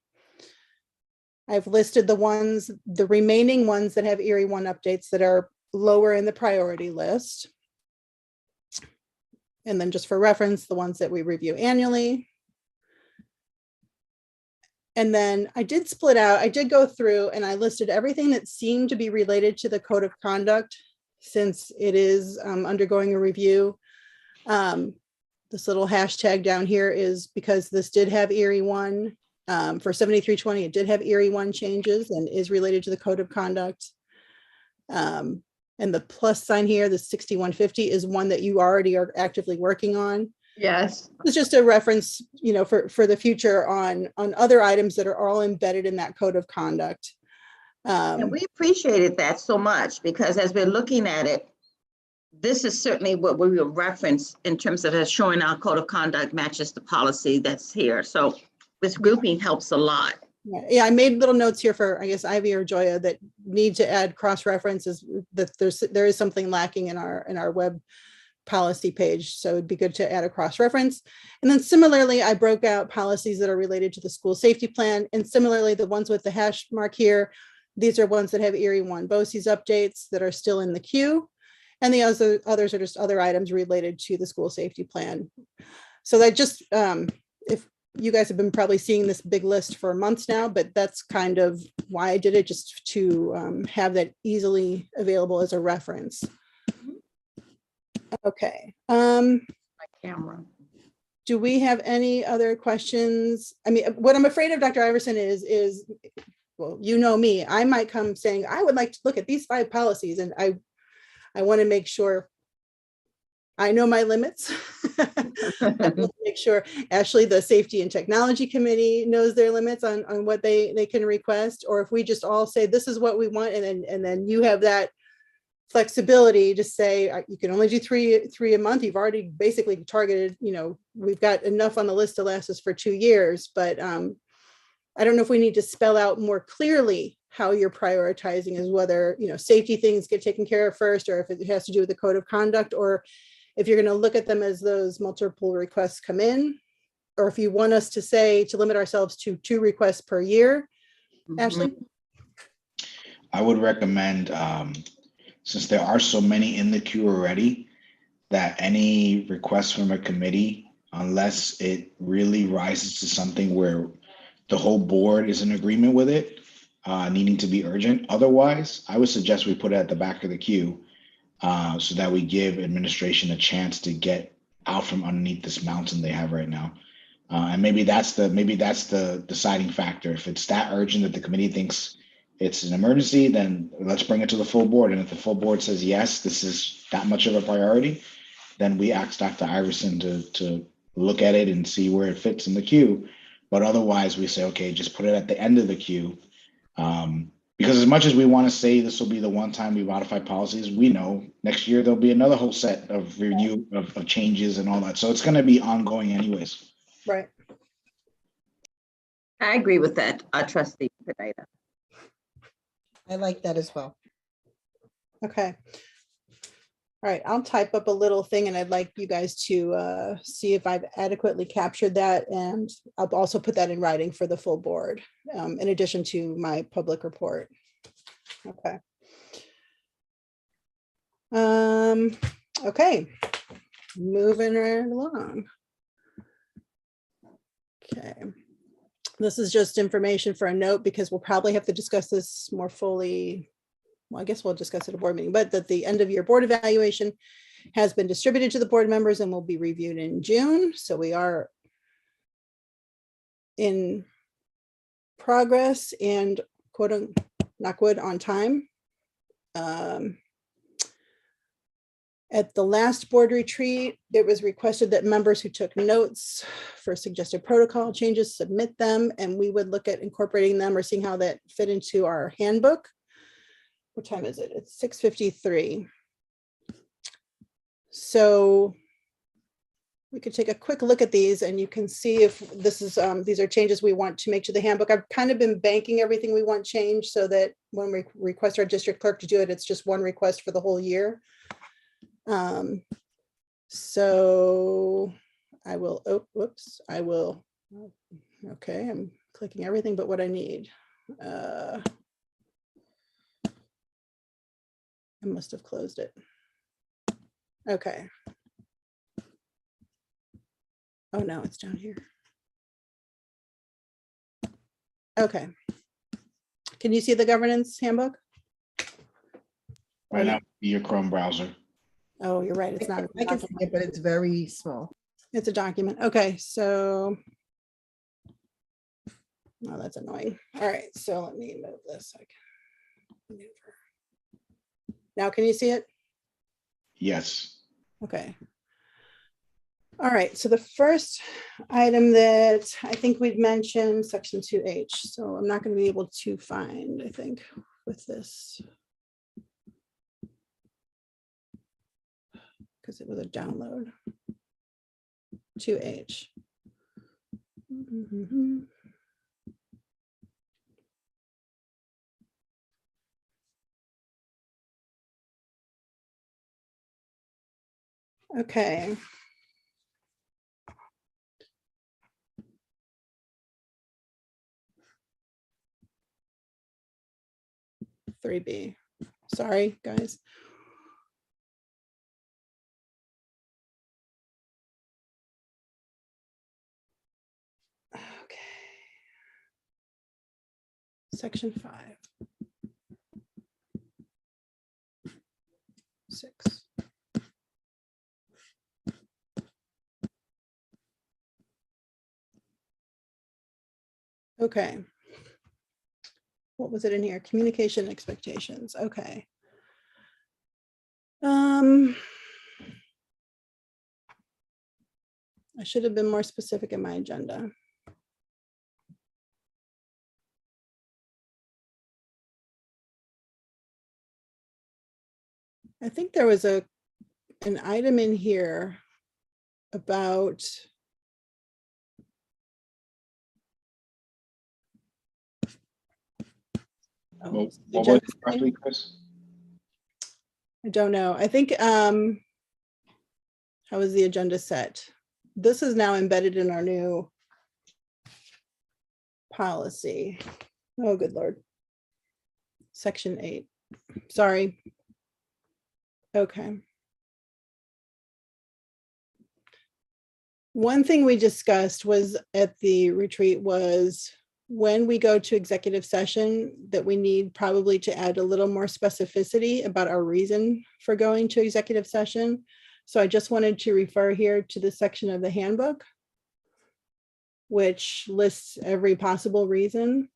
Speaker 1: I've listed the remaining ones that have Erie 1 updates that are lower in the priority list. And then just for reference, the ones that we review annually. And then I did split out, I did go through and I listed everything that seemed to be related to the code of conduct, since it is undergoing a review. This little hashtag down here is because this did have Erie 1. For 7320, it did have Erie 1 changes and is related to the code of conduct. And the plus sign here, the 6150, is one that you already are actively working on.
Speaker 5: Yes.
Speaker 1: It's just a reference, you know, for the future on other items that are all embedded in that code of conduct.
Speaker 5: And we appreciated that so much, because as we're looking at it, this is certainly what we will reference in terms of showing our code of conduct matches the policy that's here. So this grouping helps a lot.
Speaker 1: Yeah, I made little notes here for, I guess, Ivy or Joya that need to add cross references, that there is something lacking in our web policy page. So it'd be good to add a cross reference. And then similarly, I broke out policies that are related to the school safety plan. And similarly, the ones with the hash mark here, these are ones that have Erie 1 BOCES updates that are still in the queue. And the others are just other items related to the school safety plan. So that just, if you guys have been probably seeing this big list for months now, but that's kind of why I did it, just to have that easily available as a reference. Okay.
Speaker 5: My camera.
Speaker 1: Do we have any other questions? I mean, what I'm afraid of, Dr. Iverson, is, well, you know me, I might come saying, I would like to look at these 5 policies, and I want to make sure I know my limits. Make sure Ashley, the Safety and Technology Committee, knows their limits on what they can request, or if we just all say, this is what we want, and then you have that flexibility to say, you can only do three a month. You've already basically targeted, you know, we've got enough on the list to last us for 2 years, but I don't know if we need to spell out more clearly how you're prioritizing, is whether, you know, safety things get taken care of first, or if it has to do with the code of conduct, or if you're going to look at them as those multiple requests come in, or if you want us to say, to limit ourselves to 2 requests per year. Ashley?
Speaker 4: I would recommend, since there are so many in the queue already, that any request from a committee, unless it really rises to something where the whole board is in agreement with it, needing to be urgent. Otherwise, I would suggest we put it at the back of the queue, so that we give administration a chance to get out from underneath this mountain they have right now. And maybe that's the deciding factor. If it's that urgent that the committee thinks it's an emergency, then let's bring it to the full board. And if the full board says, yes, this is that much of a priority, then we ask Dr. Iverson to look at it and see where it fits in the queue. But otherwise, we say, okay, just put it at the end of the queue. Because as much as we want to say this will be the one time we modify policies, we know next year there'll be another whole set of review of changes and all that. So it's going to be ongoing anyways.
Speaker 1: Right.
Speaker 5: I agree with that, Trustee Pineda.
Speaker 3: I like that as well.
Speaker 1: Okay. All right, I'll type up a little thing, and I'd like you guys to see if I've adequately captured that, and I'll also put that in writing for the full board, in addition to my public report. Okay. Okay, moving right along. Okay, this is just information for a note, because we'll probably have to discuss this more fully. Well, I guess we'll discuss it at a board meeting, but that the end of year board evaluation has been distributed to the board members and will be reviewed in June. So we are in progress and quote, knock wood, on time. At the last board retreat, it was requested that members who took notes for suggested protocol changes submit them, and we would look at incorporating them or seeing how that fit into our handbook. What time is it? It's 6:53. So we could take a quick look at these, and you can see if this is these are changes we want to make to the handbook. I've kind of been banking everything we want changed so that when we request our district clerk to do it, it's just one request for the whole year. So I will, oh, whoops, I will, okay, I'm clicking everything but what I need. I must have closed it. Okay. Oh no, it's down here. Okay. Can you see the governance handbook?
Speaker 4: Right now, your Chrome browser.
Speaker 1: Oh, you're right. It's not.
Speaker 3: I can see it, but it's very small.
Speaker 1: It's a document. Okay, so. Oh, that's annoying. All right, so let me move this. I can maneuver. Now, can you see it?
Speaker 4: Yes.
Speaker 1: Okay. All right, so the first item that I think we've mentioned, section 2H. So I'm not going to be able to find, I think, with this. Because it was a download. 2H. Mhm. Okay. Three B. Sorry, guys. Okay. Section 5. 6. Okay. What was it in here? Communication expectations. Okay. I should have been more specific in my agenda. I think there was an item in here about
Speaker 4: What was it roughly, Chris?
Speaker 1: I don't know. I think how is the agenda set? This is now embedded in our new policy. Oh, good Lord. Section 8. Sorry. Okay. One thing we discussed was at the retreat was when we go to executive session that we need probably to add a little more specificity about our reason for going to executive session. So I just wanted to refer here to the section of the handbook, which lists every possible reason.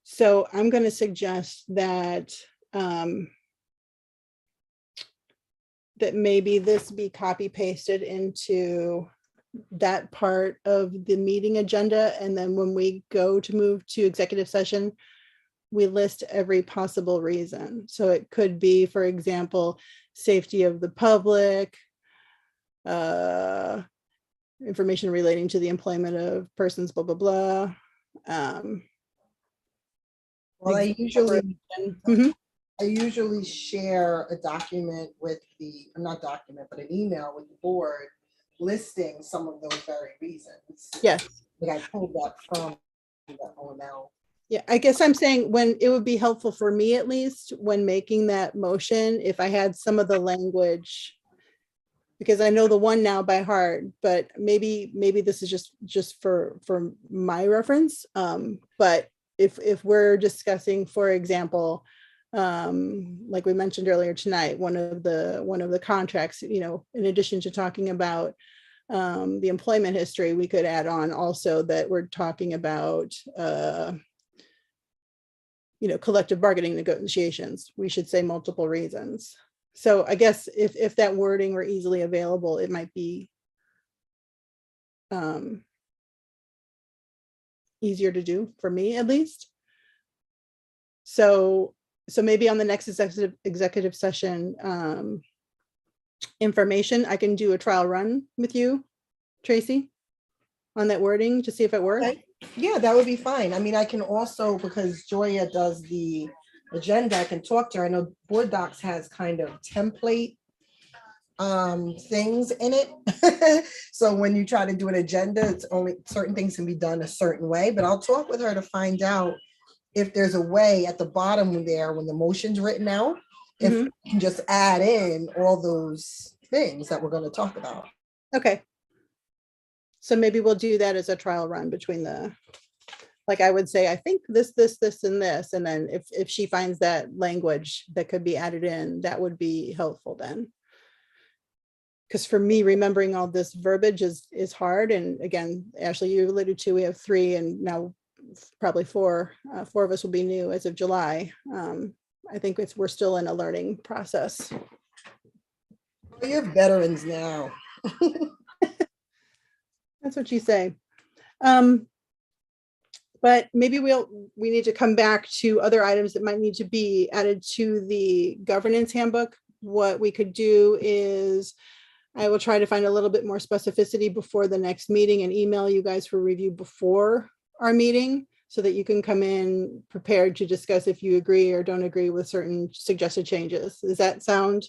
Speaker 1: So I'm going to suggest that that maybe this be copy pasted into that part of the meeting agenda. And then when we go to move to executive session, we list every possible reason. So it could be, for example, safety of the public, information relating to the employment of persons, blah, blah, blah.
Speaker 3: Well,
Speaker 1: Mhm.
Speaker 3: I usually share a document with the, not document, but an email with the board listing some of those very reasons.
Speaker 1: Yes.
Speaker 3: Like I pulled that from the OML.
Speaker 1: Yeah, I guess I'm saying when it would be helpful for me, at least when making that motion, if I had some of the language, because I know the one now by heart, but maybe this is just for my reference. But if we're discussing, for example, like we mentioned earlier tonight, one of the contracts, you know, in addition to talking about the employment history, we could add on also that we're talking about you know, collective bargaining negotiations. We should say multiple reasons. So I guess if that wording were easily available, it might be easier to do for me, at least. So maybe on the next executive session information, I can do a trial run with you, Tracy, on that wording to see if it works.
Speaker 3: Okay. Yeah, that would be fine. I mean, I can also, because Joya does the agenda, I can talk to her. I know Board Docs has kind of template things in it. So when you try to do an agenda, it's only certain things can be done a certain way, but I'll talk with her to find out if there's a way at the bottom there, when the motion's written out, if we can just add in all those things that we're going to talk about.
Speaker 1: Okay. So maybe we'll do that as a trial run between the, like I would say, I think this, and this, and then if she finds that language that could be added in, that would be helpful then. because for me, remembering all this verbiage is hard. And again, Ashley, you alluded to, we have 3 and now probably 4 of us will be new as of July. I think we're still in a learning process.
Speaker 3: Well, you're veterans now.
Speaker 1: That's what you say. But maybe we need to come back to other items that might need to be added to the governance handbook. What we could do is I will try to find a little bit more specificity before the next meeting and email you guys for review before our meeting so that you can come in prepared to discuss if you agree or don't agree with certain suggested changes. Does that sound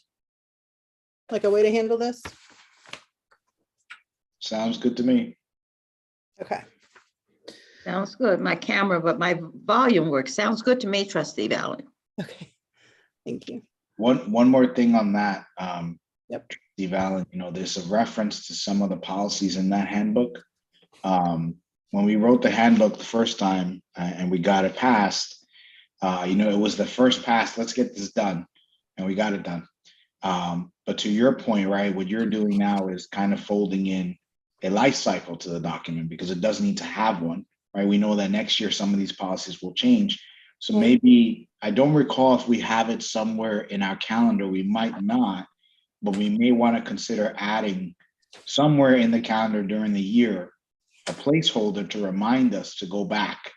Speaker 1: like a way to handle this?
Speaker 4: Sounds good to me.
Speaker 1: Okay.
Speaker 5: Sounds good. My camera, but my volume works. Sounds good to me, Trustee Valen.
Speaker 1: Okay. Thank you.
Speaker 4: One more thing on that.
Speaker 1: Yep.
Speaker 4: Trustee Valen, there's a reference to some of the policies in that handbook. When we wrote the handbook the first time and we got it passed, it was the first pass, let's get this done. And we got it done. But to your point, right, what you're doing now is kind of folding in a life cycle to the document because it does need to have one, right? We know that next year some of these policies will change. So maybe, I don't recall if we have it somewhere in our calendar, we might not, but we may want to consider adding somewhere in the calendar during the year a placeholder to remind us to go back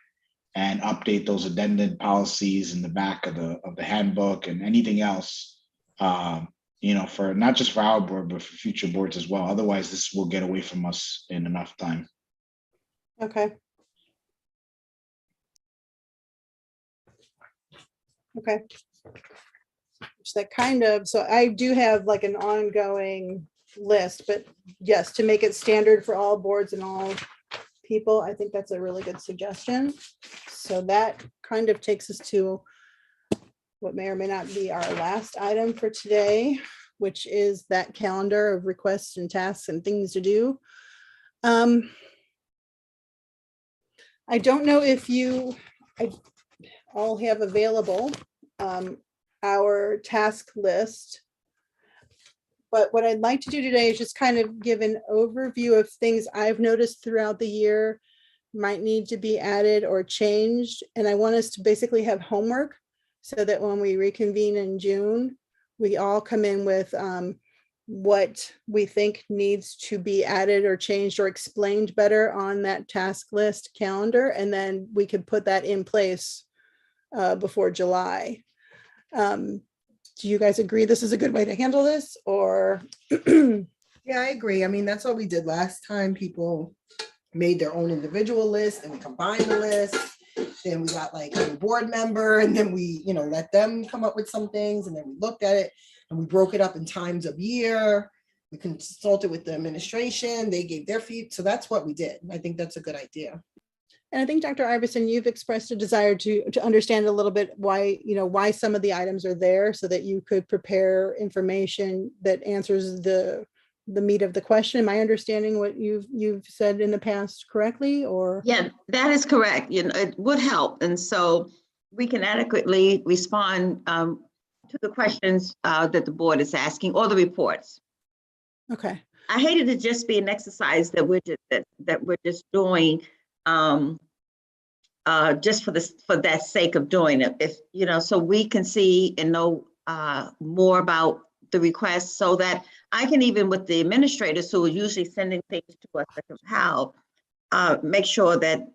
Speaker 4: and update those addendum policies in the back of the handbook and anything else, for not just for our board, but for future boards as well. Otherwise, this will get away from us in enough time.
Speaker 1: Okay. Okay. So that kind of, so I do have like an ongoing list, but yes, to make it standard for all boards and all people, I think that's a really good suggestion. So that kind of takes us to what may or may not be our last item for today, which is that calendar of requests and tasks and things to do. I don't know if you all have available our task list. But what I'd like to do today is just kind of give an overview of things I've noticed throughout the year might need to be added or changed. And I want us to basically have homework so that when we reconvene in June, we all come in with what we think needs to be added or changed or explained better on that task list calendar. And then we could put that in place before July. Do you guys agree this is a good way to handle this, or?
Speaker 3: Yeah, I agree. I mean, that's what we did last time. People made their own individual list and we combined the list. Then we got like a board member and then we, let them come up with some things and then we looked at it and we broke it up in times of year. We consulted with the administration. They gave their feedback. So that's what we did. I think that's a good idea.
Speaker 1: And I think, Dr. Iverson, you've expressed a desire to understand a little bit why some of the items are there so that you could prepare information that answers the meat of the question. Am I understanding what you've said in the past correctly, or?
Speaker 5: Yeah, that is correct. It would help. And so we can adequately respond to the questions that the board is asking or the reports.
Speaker 1: Okay.
Speaker 5: I hate it to just be an exercise that we're just doing just for that sake of doing it, so we can see and know more about the requests, so that I can, even with the administrators who are usually sending things to us that can help, make sure that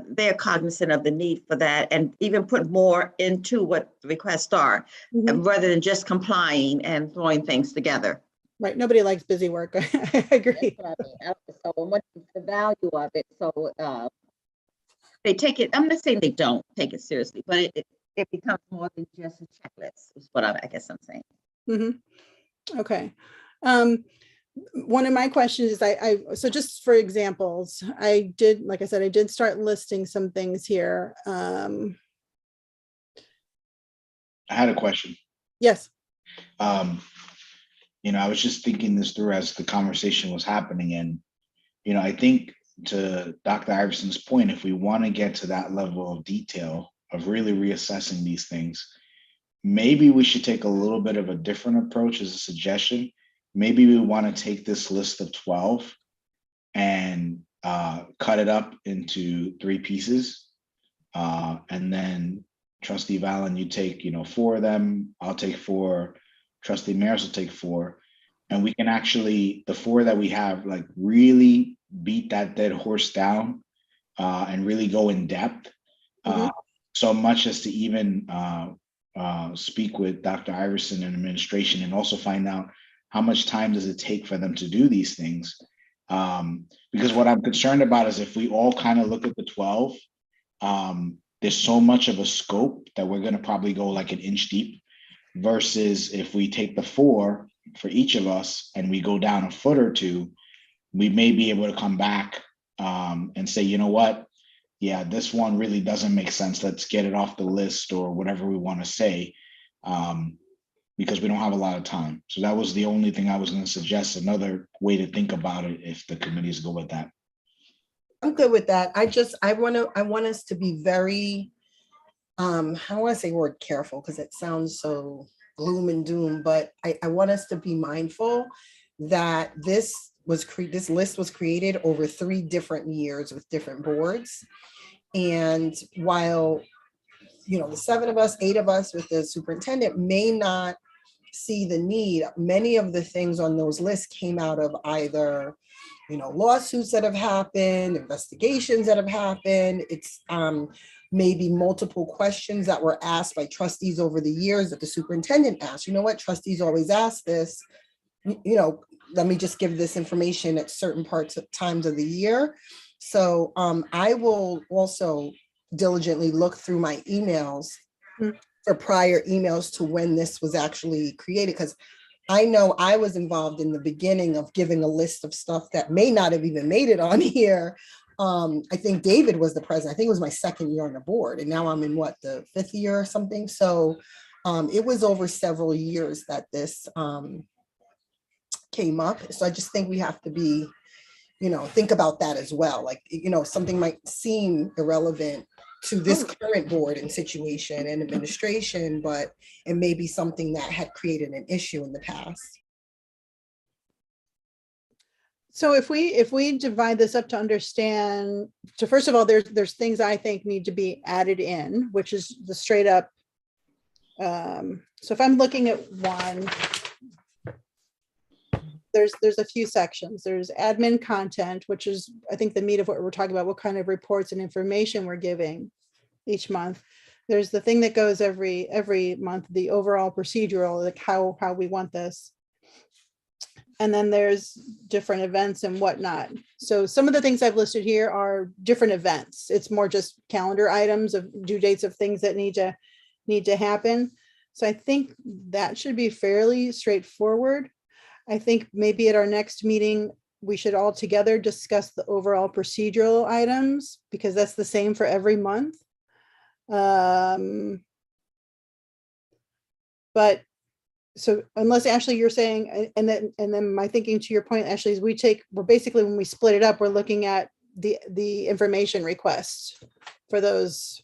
Speaker 5: they're cognizant of the need for that and even put more into what the requests are, rather than just complying and throwing things together.
Speaker 1: Right. Nobody likes busy work. I agree.
Speaker 5: That's what I mean. So what is the value of it? So they take it, I'm not saying they don't take it seriously, but it becomes more than just a checklist, is what I guess I'm saying.
Speaker 1: Mm-hmm. Okay. One of my questions is so just for examples, like I said, I did start listing some things here.
Speaker 4: I had a question.
Speaker 1: Yes.
Speaker 4: I was just thinking this through as the conversation was happening. And, I think, to Dr. Iverson's point, if we want to get to that level of detail of really reassessing these things, maybe we should take a little bit of a different approach as a suggestion. maybe we want to take this list of 12 and cut it up into 3 pieces. And then Trustee Valen, you take, 4 of them. I'll take 4. Trustee Maris will take 4. And we can actually, the 4 that we have, like really beat that dead horse down and really go in depth. So much as to even speak with Dr. Iverson and administration and also find out how much time does it take for them to do these things. Because what I'm concerned about is if we all kind of look at the 12, there's so much of a scope that we're going to probably go like an inch deep versus if we take the 4 for each of us and we go down a foot or 2, we may be able to come back and say, you know what? Yeah, this one really doesn't make sense. Let's get it off the list or whatever we want to say, because we don't have a lot of time. So that was the only thing I was going to suggest, another way to think about it if the committees go with that.
Speaker 3: I'm good with that. I want us to be very, I don't want to say word careful because it sounds so gloom and doom, but I want us to be mindful that this list was created over 3 different years with different boards. And while, the 7 of us, 8 of us with the superintendent may not see the need, many of the things on those lists came out of either, lawsuits that have happened, investigations that have happened. It's maybe multiple questions that were asked by trustees over the years that the superintendent asked. You know what, trustees always ask this, let me just give this information at certain times of the year. So I will also diligently look through my emails for prior emails to when this was actually created, because I know I was involved in the beginning of giving a list of stuff that may not have even made it on here. I think David was the president. I think it was my 2nd year on the board, and now I'm in the 5th year or something. So it was over several years that this came up. So I just think we have to be, think about that as well. Like, something might seem irrelevant to this current board and situation and administration, but it may be something that had created an issue in the past.
Speaker 1: So if we divide this up to understand, so first of all, there's things I think need to be added in, which is the straight up. So if I'm looking at one, there's a few sections. There's admin content, which is, I think, the meat of what we're talking about, what kind of reports and information we're giving each month. There's the thing that goes every month, the overall procedural, like how we want this. And then there's different events and whatnot. So some of the things I've listed here are different events. It's more just calendar items of due dates of things that need to happen. So I think that should be fairly straightforward. I think maybe at our next meeting, we should all together discuss the overall procedural items, because that's the same for every month. But so unless Ashley, you're saying, and then my thinking to your point, Ashley, is we're basically, when we split it up, we're looking at the information requests for those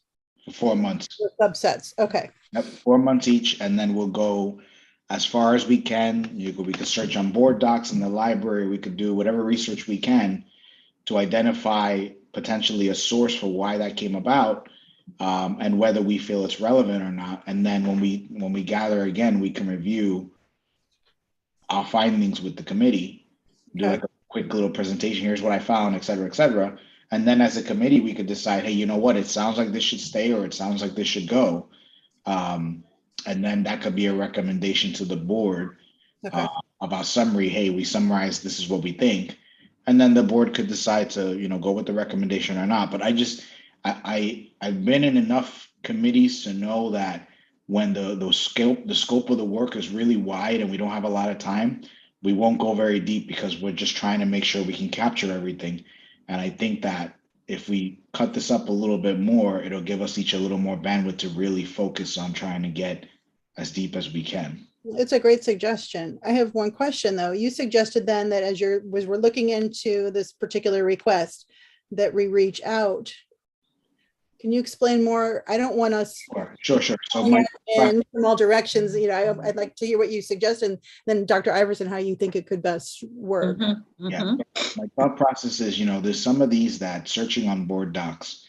Speaker 4: 4 months.
Speaker 1: Subsets. Okay.
Speaker 4: Yep, 4 months each, and then we'll go as far as we can. We could search on board docs in the library. We could do whatever research we can to identify potentially a source for why that came about, and whether we feel it's relevant or not. And then when we gather again, we can review our findings with the committee, do like a quick little presentation. Here's what I found, et cetera, et cetera. And then as a committee, we could decide, hey, you know what? It sounds like this should stay, or it sounds like this should go. And then that could be a recommendation to the board about summary. Hey, we summarized, this is what we think. And then the board could decide to, go with the recommendation or not. But I've been in enough committees to know that when the scope of the work is really wide and we don't have a lot of time, we won't go very deep because we're just trying to make sure we can capture everything. And I think that if we cut this up a little bit more, it'll give us each a little more bandwidth to really focus on trying to get as deep as we can.
Speaker 1: It's a great suggestion. I have one question though. You suggested then that as we're looking into this particular request, that we reach out. Can you explain more? I don't want us
Speaker 4: Sure. So my
Speaker 1: and from all directions, I'd like to hear what you suggest, and then Dr. Iverson, how you think it could best work.
Speaker 4: Yeah, my thought process is, there's some of these that searching on board docs,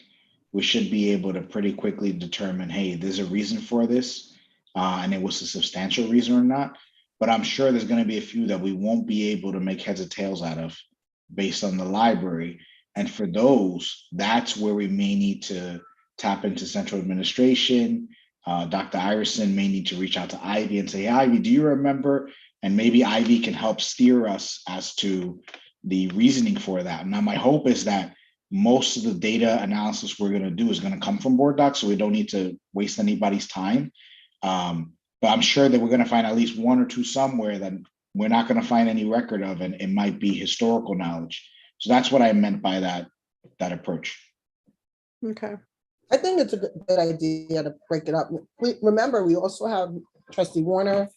Speaker 4: we should be able to pretty quickly determine, hey, there's a reason for this, and it was a substantial reason or not. But I'm sure there's going to be a few that we won't be able to make heads or tails out of based on the library. And for those, that's where we may need to tap into central administration. Dr. Iverson may need to reach out to Ivy and say, hey, Ivy, do you remember? And maybe Ivy can help steer us as to the reasoning for that. Now, my hope is that most of the data analysis we're going to do is going to come from board docs, so we don't need to waste anybody's time. But I'm sure that we're going to find at least one or two somewhere that we're not going to find any record of, and it might be historical knowledge. So that's what I meant by that approach.
Speaker 1: Okay.
Speaker 3: I think it's a good idea to break it up. Remember, we also have Trustee Warner,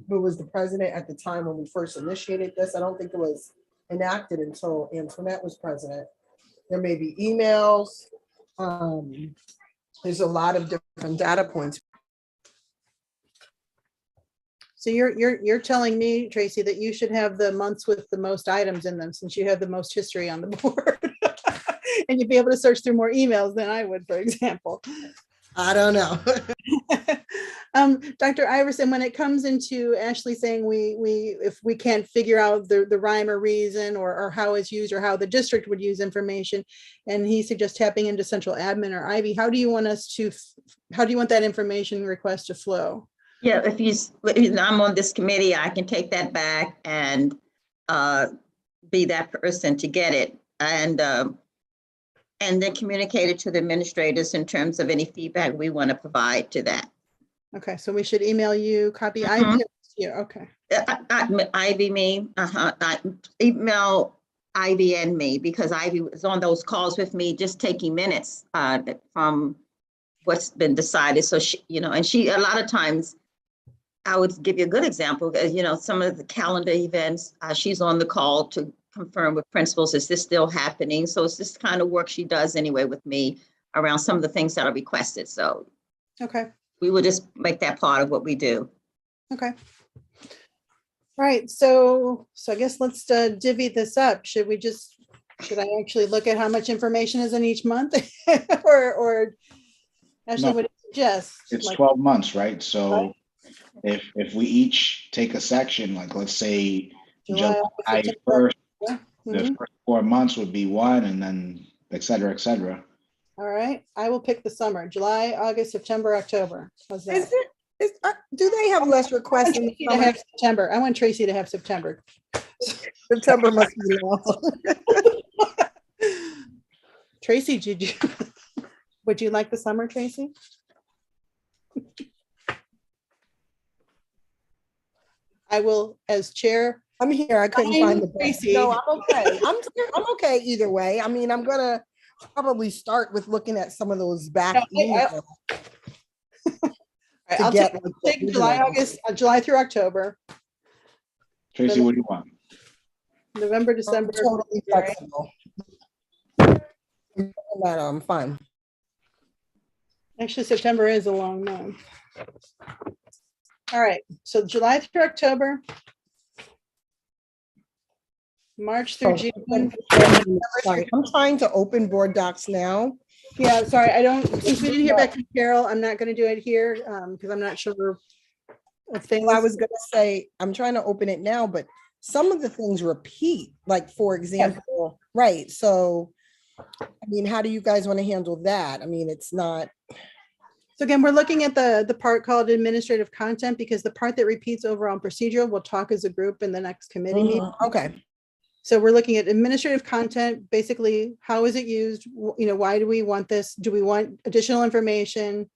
Speaker 3: who was the president at the time when we first initiated this. I don't think it was enacted until Antoinette was president. There may be emails. There's a lot of different data points.
Speaker 1: So you're telling me, Tracy, that you should have the months with the most items in them, since you have the most history on the board. And you'd be able to search through more emails than I would, for example.
Speaker 3: I don't know.
Speaker 1: Dr. Iverson, when it comes into Ashley saying if we can't figure out the rhyme or reason or how it's used or how the district would use information, and he suggests tapping into central admin or Ivy, how do you want that information request to flow?
Speaker 5: Yeah, if I'm on this committee, I can take that back and be that person to get it, and then communicate it to the administrators in terms of any feedback we want to provide to that.
Speaker 1: Okay, so we should email you, copy Ivy. Yeah, okay.
Speaker 5: Ivy, me, email Ivy and me, because Ivy was on those calls with me, just taking minutes from what's been decided. So she, and she, a lot of times, I would give you a good example, some of the calendar events, she's on the call to confirm with principals, is this still happening? So it's this kind of work she does anyway with me around some of the things that are requested. So
Speaker 1: okay,
Speaker 5: we will just make that part of what we do.
Speaker 1: okay. All right, so I guess let's divvy this up. Should I actually look at how much information is in each month? or actually,
Speaker 4: No,
Speaker 1: what do you suggest?
Speaker 4: it's
Speaker 1: Like,
Speaker 4: 12 months, right? So if we each take a section, like let's say July
Speaker 1: September.
Speaker 4: 1st,
Speaker 1: Yeah.
Speaker 4: the
Speaker 1: Mhm.
Speaker 4: first 4 months would be one, and then et cetera, et cetera.
Speaker 1: All right, I will pick the summer: July, August, September, October. How's that?
Speaker 3: Do they have less requests in the
Speaker 1: Tracy to have September. I want Tracy to have September.
Speaker 3: September must be long.
Speaker 1: Tracy, would you like the summer, Tracy? I will, as chair.
Speaker 3: I'm here. I couldn't find the
Speaker 1: Tracy.
Speaker 3: No, I'm okay. I'm okay either way. I mean, I'm gonna probably start with looking at some of those back emails.
Speaker 1: I'll take July, August, July through October.
Speaker 4: Tracy, what do you want?
Speaker 1: November, December.
Speaker 3: I'm totally flexible. I'm fine.
Speaker 1: Actually, September is a long month. All right, so July through October. March through June.
Speaker 3: Sorry, I'm trying to open board docs now.
Speaker 1: Yeah, sorry, since we didn't hear back from Carol, I'm not going to do it here because I'm not sure if things.
Speaker 3: Well, I was going to say, I'm trying to open it now, but some of the things repeat, like for example, right? So, I mean, how do you guys want to handle that? I mean, it's not.
Speaker 1: So again, we're looking at the part called administrative content, because the part that repeats overall procedural, we'll talk as a group in the next committee meeting.
Speaker 3: Okay.
Speaker 1: So we're looking at administrative content, basically, how is it used? Why do we want this? Do we want additional information?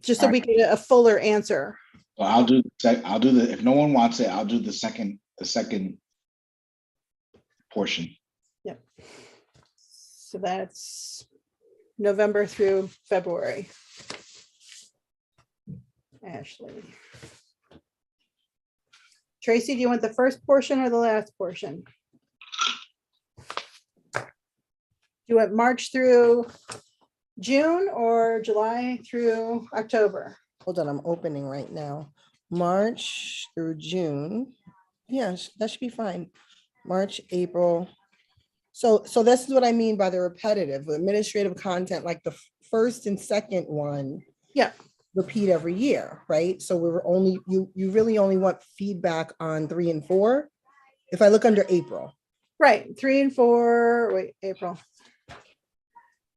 Speaker 1: Just so we get a fuller answer.
Speaker 4: Well, I'll do if no one wants it, I'll do the second portion.
Speaker 1: Yep. So that's November through February. Ashley. Tracy, do you want the first portion or the last portion? you want March through June or July through October?
Speaker 3: Hold on, I'm opening right now. March through June. Yes, that should be fine. March, April. So this is what I mean by the repetitive administrative content, like the first and second one.
Speaker 1: Yeah.
Speaker 3: Repeat every year, right? So we're only, you really only want feedback on 3 and 4. If I look under April.
Speaker 1: Right, 3 and 4, wait, April.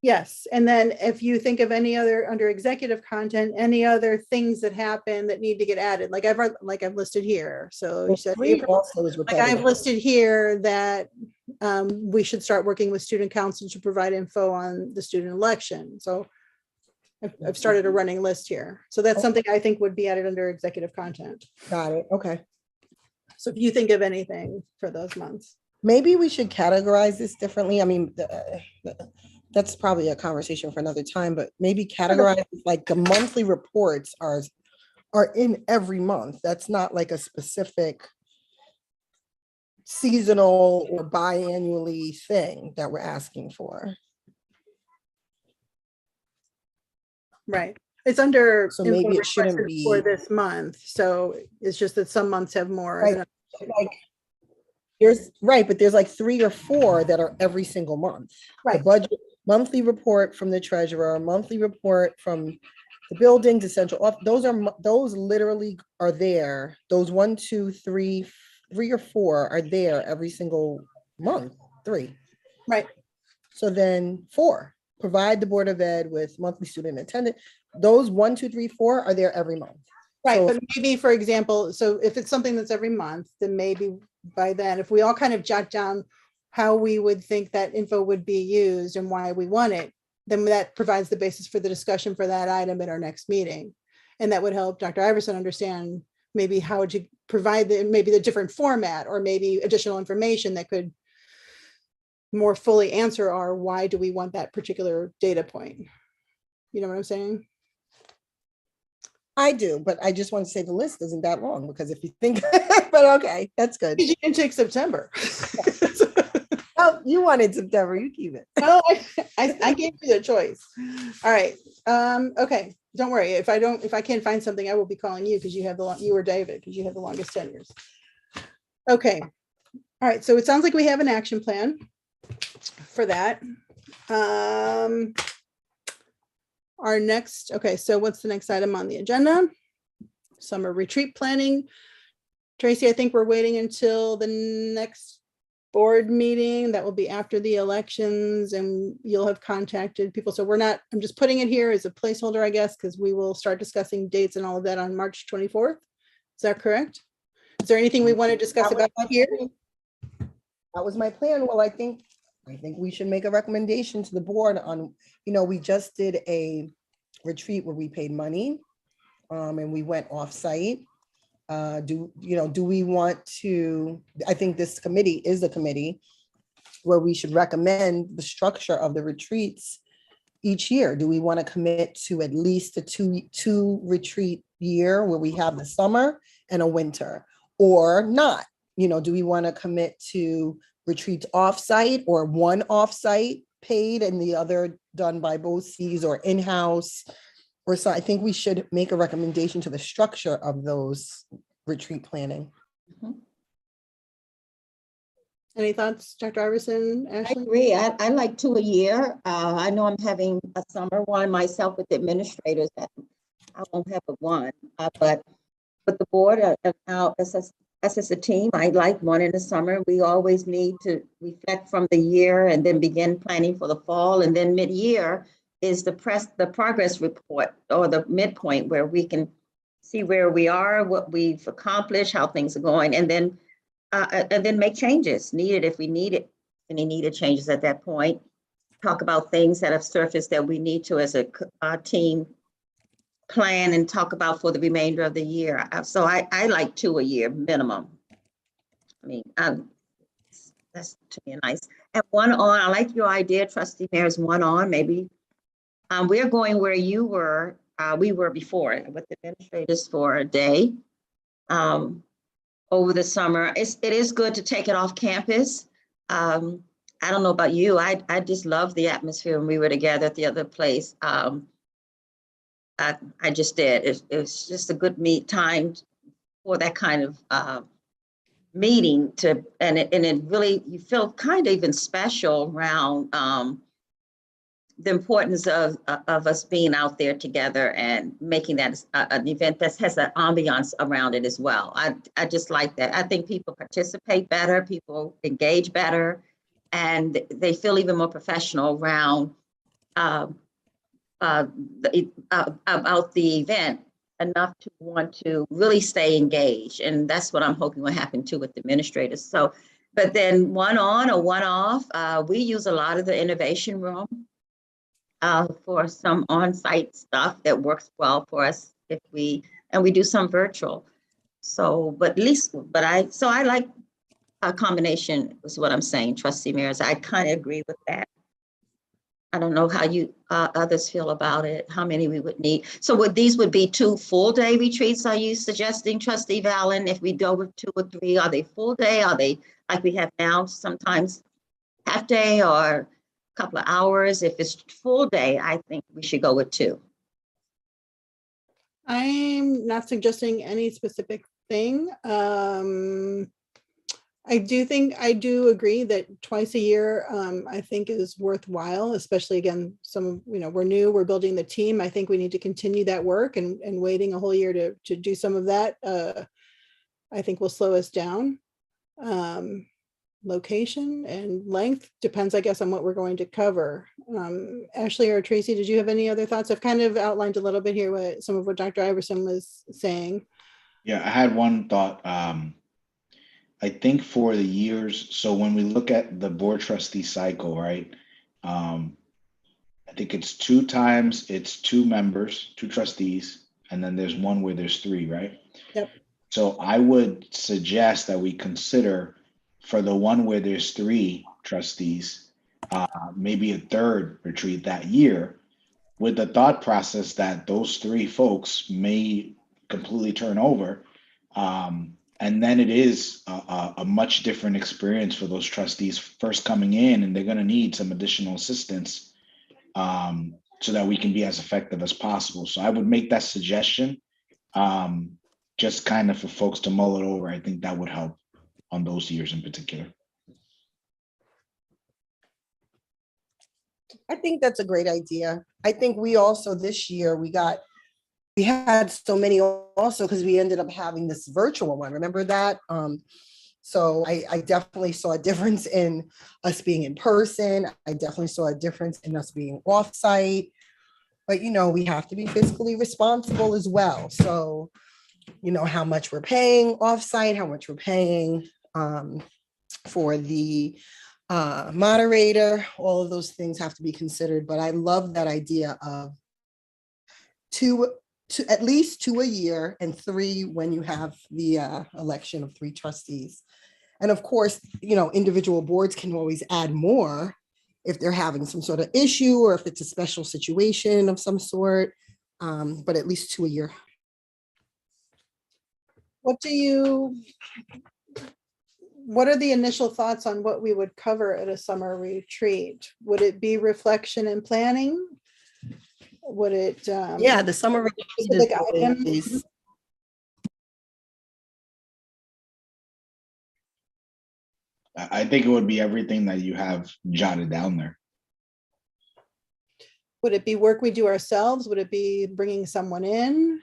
Speaker 1: Yes, and then if you think of any other, under executive content, any other things that happen that need to get added, like I've listed here, so you said
Speaker 3: 3
Speaker 1: April.
Speaker 3: also is
Speaker 1: Like I've
Speaker 3: repetitive.
Speaker 1: listed here that we should start working with student council to provide info on the student election, so I've started a running list here, so that's something I think would be added under executive content.
Speaker 3: Got it, okay.
Speaker 1: So if you think of anything for those months.
Speaker 3: Maybe we should categorize this differently. I mean, that's probably a conversation for another time, but maybe categorize, like the monthly reports are in every month. That's not like a specific seasonal or biannually thing that we're asking for.
Speaker 1: Right. It's under.
Speaker 3: So maybe
Speaker 1: info
Speaker 3: it shouldn't
Speaker 1: requested for
Speaker 3: be-
Speaker 1: this month. So it's just that some months have more.
Speaker 3: Right. Like but there's like 3 or 4 that are every single month. The
Speaker 1: Right.
Speaker 3: budget, monthly report from the treasurer, monthly report from the buildings, essential, those literally are there. Those 1, 2, 3 or 4 are there every single month, 3.
Speaker 1: Right.
Speaker 3: So then 4, provide the Board of Ed with monthly student attendance. Those 1, 2, 3, 4 are there every month.
Speaker 1: Right.
Speaker 3: So-
Speaker 1: But maybe, for example, so if it's something that's every month, then maybe by then, if we all kind of jot down how we would think that info would be used and why we want it, then that provides the basis for the discussion for that item at our next meeting. And that would help Dr. Iverson understand maybe how would you provide maybe the different format or maybe additional information that could more fully answer our why do we want that particular data point. You know what I'm saying?
Speaker 3: I do, but I just want to say the list isn't that long because if you think, but okay, that's good.
Speaker 1: You can take September.
Speaker 3: Oh, you wanted September, you keep it.
Speaker 1: No, I gave you the choice. All right. Okay. Don't worry. If I can't find something, I will be calling you because you have you or David, because you have the longest tenures. Okay. All right. So it sounds like we have an action plan for that. Our next, okay, so what's the next item on the agenda? Summer retreat planning. Tracy, I think we're waiting until the next board meeting. That will be after the elections and you'll have contacted people. So I'm just putting it here as a placeholder, I guess, because we will start discussing dates and all of that on March 24th. Is that correct? Is there anything we want to discuss about here?
Speaker 3: That was my plan. Well, I think we should make a recommendation to the board on, we just did a retreat where we paid money and we went off-site. Do we want to, I think this committee is a committee where we should recommend the structure of the retreats each year. Do we want to commit to at least a two retreat year where we have the summer and a winter or not? Do we want to commit to retreats off-site or one off-site paid and the other done by BOCES or in-house? Or so I think we should make a recommendation to the structure of those retreat planning.
Speaker 1: Any thoughts, Dr. Iverson,
Speaker 5: I
Speaker 1: Ashley?
Speaker 5: agree. I like 2 a year. I know I'm having a summer one myself with the administrators. That I won't have a one, but with the board, as a team, I like one in the summer. We always need to reflect from the year and then begin planning for the fall. And then mid-year is the progress report or the midpoint where we can see where we are, what we've accomplished, how things are going, and then make changes needed if we need it. Any needed changes at that point. Talk about things that have surfaced that we need to as a team plan and talk about for the remainder of the year. So I like 2 a year minimum. I mean, that's to me nice. And one on, I like your idea, Trustee Mayor's one on, maybe. We're going where you were, we were before with the administrators for a day over the summer. It is good to take it off campus. I I don't know about you. I just love the atmosphere when we were together at the other place. I just did. It was just a good time for that kind of meeting and it really, you feel kind of even special around the importance of us being out there together and making that an event that has an ambiance around it as well. I just like that. I think people participate better, people engage better, and they feel even more professional around about the event, enough to want to really stay engaged. And that's what I'm hoping will happen too with the administrators. So, but then one on or one off, we use a lot of the innovation room for some on-site stuff that works well for us and we do some virtual. So, but I like a combination is what I'm saying, Trustee Mears. I kind of agree with that. I don't know how you others feel about it, how many we would need. So these would be 2 full-day retreats, are you suggesting, Trustee Valen? If we go with 2 or 3, are they full day? Are they like we have now, sometimes half day or a couple of hours? If it's full day, I think we should go with 2.
Speaker 1: I'm not suggesting any specific thing. I do agree that twice a year, I think is worthwhile, especially again, we're new, we're building the team. I think we need to continue that work, and waiting a whole year to do some of that, I think will slow us down. Location and length depends, I guess, on what we're going to cover. Ashley or Tracy, did you have any other thoughts? I've kind of outlined a little bit here some of what Dr. Iverson was saying.
Speaker 4: Yeah, I had one thought. I think for the years, so when we look at the board trustee cycle, right? I think it's 2 times, it's 2 members, 2 trustees, and then there's one where there's 3, right?
Speaker 1: Yep.
Speaker 4: So I would suggest that we consider for the one where there's 3 trustees, maybe a 3rd retreat that year, with the thought process that those 3 folks may completely turn over. And then it is a much different experience for those trustees first coming in, and they're going to need some additional assistance so that we can be as effective as possible. So I would make that suggestion, just kind of for folks to mull it over. I think that would help on those years in particular.
Speaker 3: I think that's a great idea. I think we also this year we had so many also because we ended up having this virtual one. Remember that? So I definitely saw a difference in us being in person. I definitely saw a difference in us being offsite. But, we have to be fiscally responsible as well. So, how much we're paying offsite, how much we're paying for the moderator, all of those things have to be considered. But I love that idea of at least 2 a year and 3 when you have the election of 3 trustees. And of course, individual boards can always add more if they're having some sort of issue or if it's a special situation of some sort, but at least 2 a year.
Speaker 1: What are the initial thoughts on what we would cover at a summer retreat? Would it be reflection and planning? Would it?
Speaker 3: The summer retreat is
Speaker 4: I think it would be everything that you have jotted down there.
Speaker 1: Would it be work we do ourselves? Would it be bringing someone in?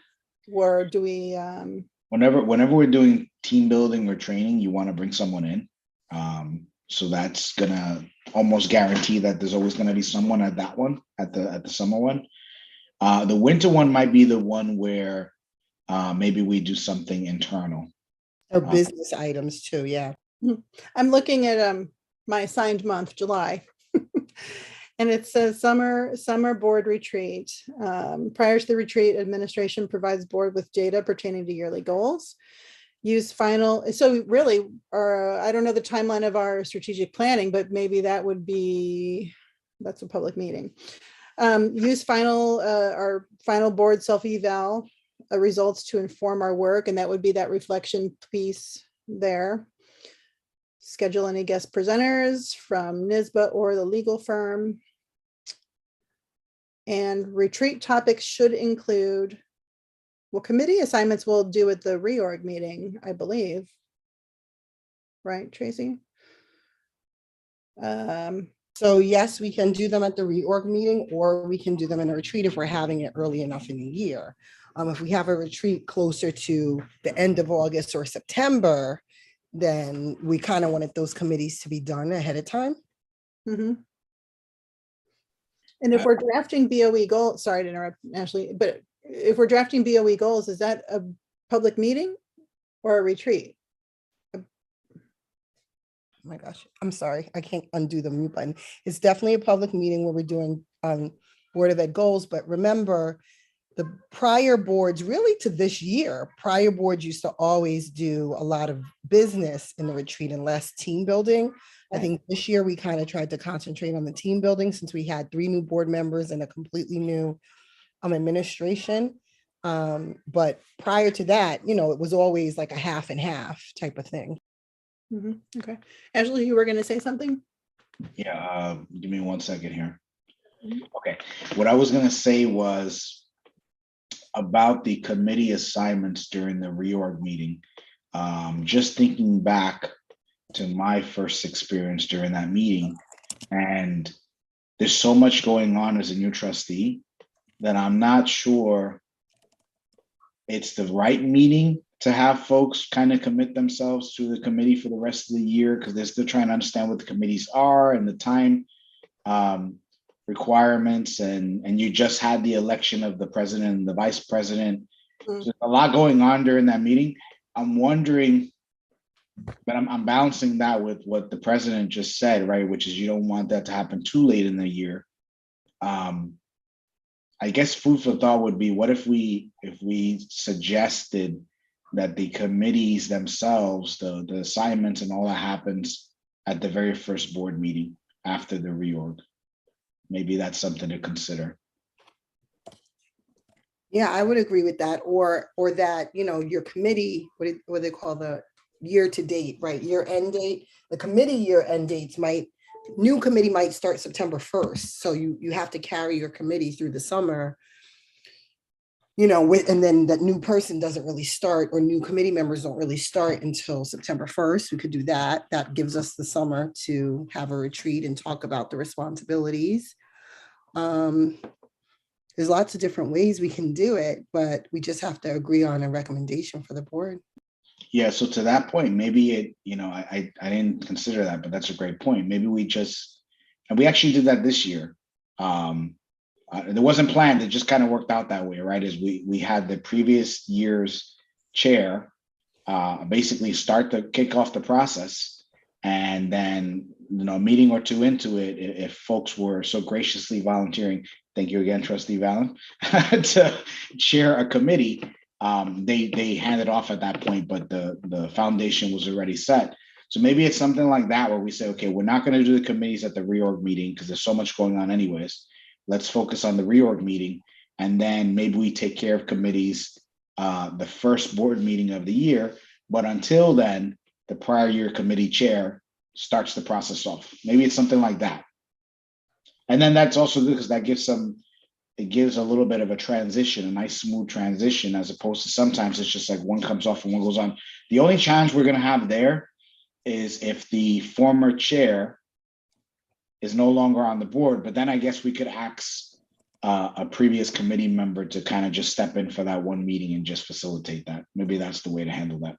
Speaker 1: Or do we?
Speaker 4: Whenever we're doing team building or training, you want to bring someone in. So that's gonna almost guarantee that there's always gonna be someone at that one, at the summer one. The winter one might be the one where maybe we do something internal.
Speaker 3: Or business items too, yeah.
Speaker 1: I'm looking at my assigned month, July. And it says summer board retreat. Prior to the retreat, administration provides board with data pertaining to yearly goals. So really, I don't know the timeline of our strategic planning, but maybe that's a public meeting. Use our final board self-eval results to inform our work, and that would be that reflection piece there. Schedule any guest presenters from NISBA or the legal firm. And retreat topics should include, well, committee assignments we'll do at the reorg meeting, I believe. Right, Tracy?
Speaker 3: So yes, we can do them at the reorg meeting, or we can do them in a retreat if we're having it early enough in the year. If we have a retreat closer to the end of August or September, then we kind of wanted those committees to be done ahead of time.
Speaker 1: Mhm. And if we're drafting BOE goals, sorry to interrupt, Ashley, but if we're drafting BOE goals, is that a public meeting or a retreat?
Speaker 3: Oh my gosh, I'm sorry, I can't undo the mute button. It's definitely a public meeting where we're doing Board of Ed goals, but remember, the prior boards, really to this year, prior boards used to always do a lot of business in the retreat and less team building. I think this year we kind of tried to concentrate on the team building since we had 3 new board members and a completely new administration. But prior to that, it was always like a half and half type of thing.
Speaker 1: Mhm. Okay. Ashley, you were going to say something?
Speaker 4: Yeah, give me 1 second here.
Speaker 1: Mhm.
Speaker 4: Okay, what I was gonna say was about the committee assignments during the reorg meeting. Just thinking back to my first experience during that meeting, and there's so much going on as a new trustee that I'm not sure it's the right meeting to have folks kind of commit themselves to the committee for the rest of the year, because they're still trying to understand what the committees are and the time requirements, and you just had the election of the president and the vice president. So there's a lot going on during that meeting. I'm wondering, but I'm balancing that with what the president just said, right? Which is you don't want that to happen too late in the year. I guess food for thought would be, what if we suggested that the committees themselves, the assignments and all that happens at the very first board meeting after the reorg? Maybe that's something to consider.
Speaker 3: Yeah, I would agree with that. Or that, your committee, what they call the year to date, right? Year end date. The committee year end dates new committee might start September 1st. So you have to carry your committee through the summer, and then that new person doesn't really start, or new committee members don't really start until September 1st. We could do that. That gives us the summer to have a retreat and talk about the responsibilities. There's lots of different ways we can do it, but we just have to agree on a recommendation for the board.
Speaker 4: Yeah, so to that point, maybe I didn't consider that, but that's a great point. Maybe and we actually did that this year. It wasn't planned, it just kind of worked out that way, right? As we had the previous year's chair basically kick off the process, and then a meeting or two into it, if folks were so graciously volunteering, thank you again, Trustee Valen, to chair a committee, they handed off at that point, but the foundation was already set. So maybe it's something like that where we say, okay, we're not going to do the committees at the reorg meeting because there's so much going on anyways. Let's focus on the reorg meeting, and then maybe we take care of committees the first board meeting of the year. But until then, the prior year committee chair starts the process off. Maybe it's something like that. And then that's also good because that gives a little bit of a transition, a nice smooth transition, as opposed to sometimes it's just like one comes off and one goes on. The only challenge we're going to have there is if the former chair is no longer on the board, but then I guess we could ask a previous committee member to kind of just step in for that one meeting and just facilitate that. Maybe that's the way to handle that.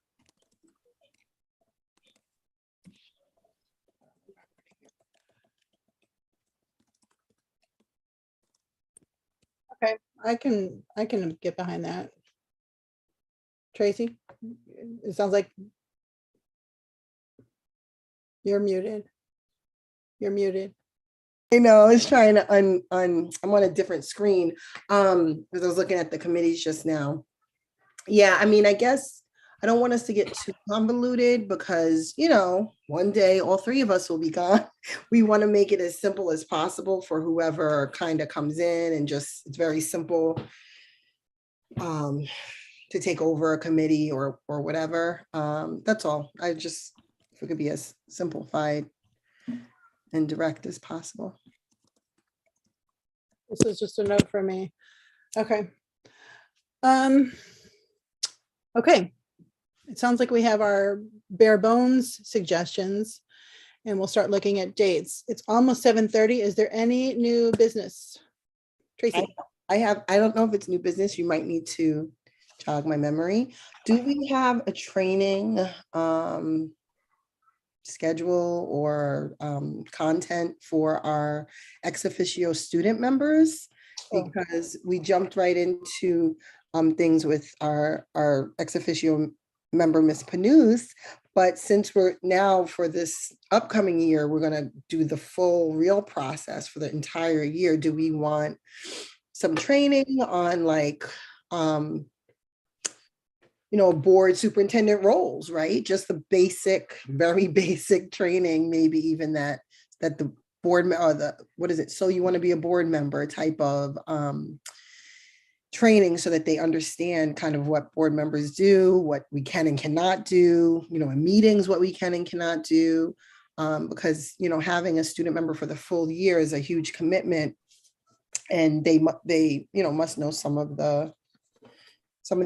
Speaker 1: Okay, I can get behind that. Tracy, it sounds like you're muted. You're muted.
Speaker 3: I know, I was trying to I'm on a different screen because I was looking at the committees just now. Yeah, I mean, I guess I don't want us to get too convoluted because, one day all 3 of us will be gone. We want to make it as simple as possible for whoever kind of comes in, and just, it's very simple to take over a committee or whatever. That's all. I just it could be as simplified and direct as possible.
Speaker 1: This is just a note for me. Okay. Okay. It sounds like we have our bare bones suggestions and we'll start looking at dates. It's almost 7:30. Is there any new business? Tracy?
Speaker 3: I don't know if it's new business. You might need to jog my memory. Do we have a training schedule or content for our ex officio student members? Because we jumped right into things with our ex officio member, Miss Panus. But since we're now for this upcoming year, we're going to do the full real process for the entire year. Do we want some training on like, board superintendent roles, right? Just the basic, very basic training, maybe even that the board or what is it? So you want to be a board member type of training so that they understand kind of what board members do, what we can and cannot do, in meetings, what we can and cannot do. Because, having a student member for the full year is a huge commitment, and they must know some of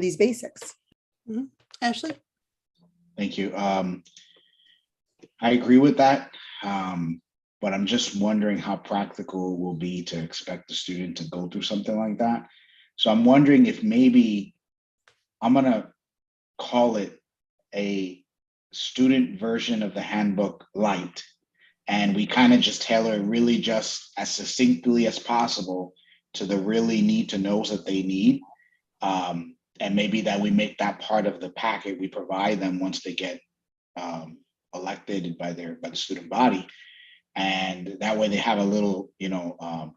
Speaker 3: these basics.
Speaker 1: Mm-hmm. Ashley?
Speaker 4: Thank you. I agree with that. But I'm just wondering how practical it will be to expect the student to go through something like that. So I'm wondering if maybe I'm gonna call it a student version of the handbook light. And we kind of just tailor it really just as succinctly as possible to the really need to knows that they need. And maybe that we make that part of the packet we provide them once they get elected by the student body. And that way they have a little,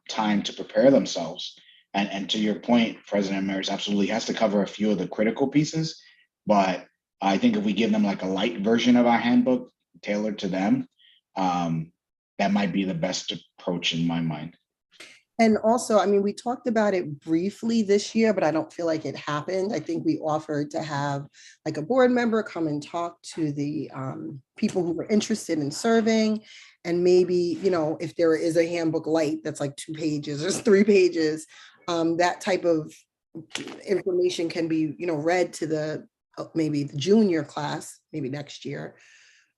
Speaker 4: time to prepare themselves. And to your point, President Maris absolutely has to cover a few of the critical pieces. But I think if we give them like a light version of our handbook tailored to them, that might be the best approach in my mind.
Speaker 3: And also, we talked about it briefly this year, but I don't feel like it happened. I think we offered to have like a board member come and talk to the people who were interested in serving. And maybe, if there is a handbook light that's like 2 pages or 3 pages, that type of information can be, read to maybe the junior class, maybe next year,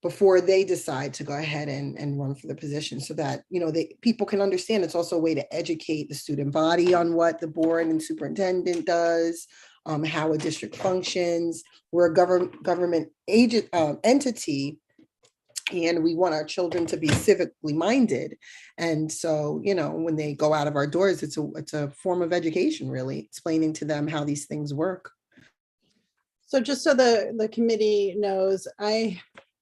Speaker 3: before they decide to go ahead and run for the position, so that, people can understand. It's also a way to educate the student body on what the board and superintendent does, how a district functions. We're a government agent entity, and we want our children to be civically minded. And so, when they go out of our doors, it's a form of education, really, explaining to them how these things work.
Speaker 1: So just so the committee knows,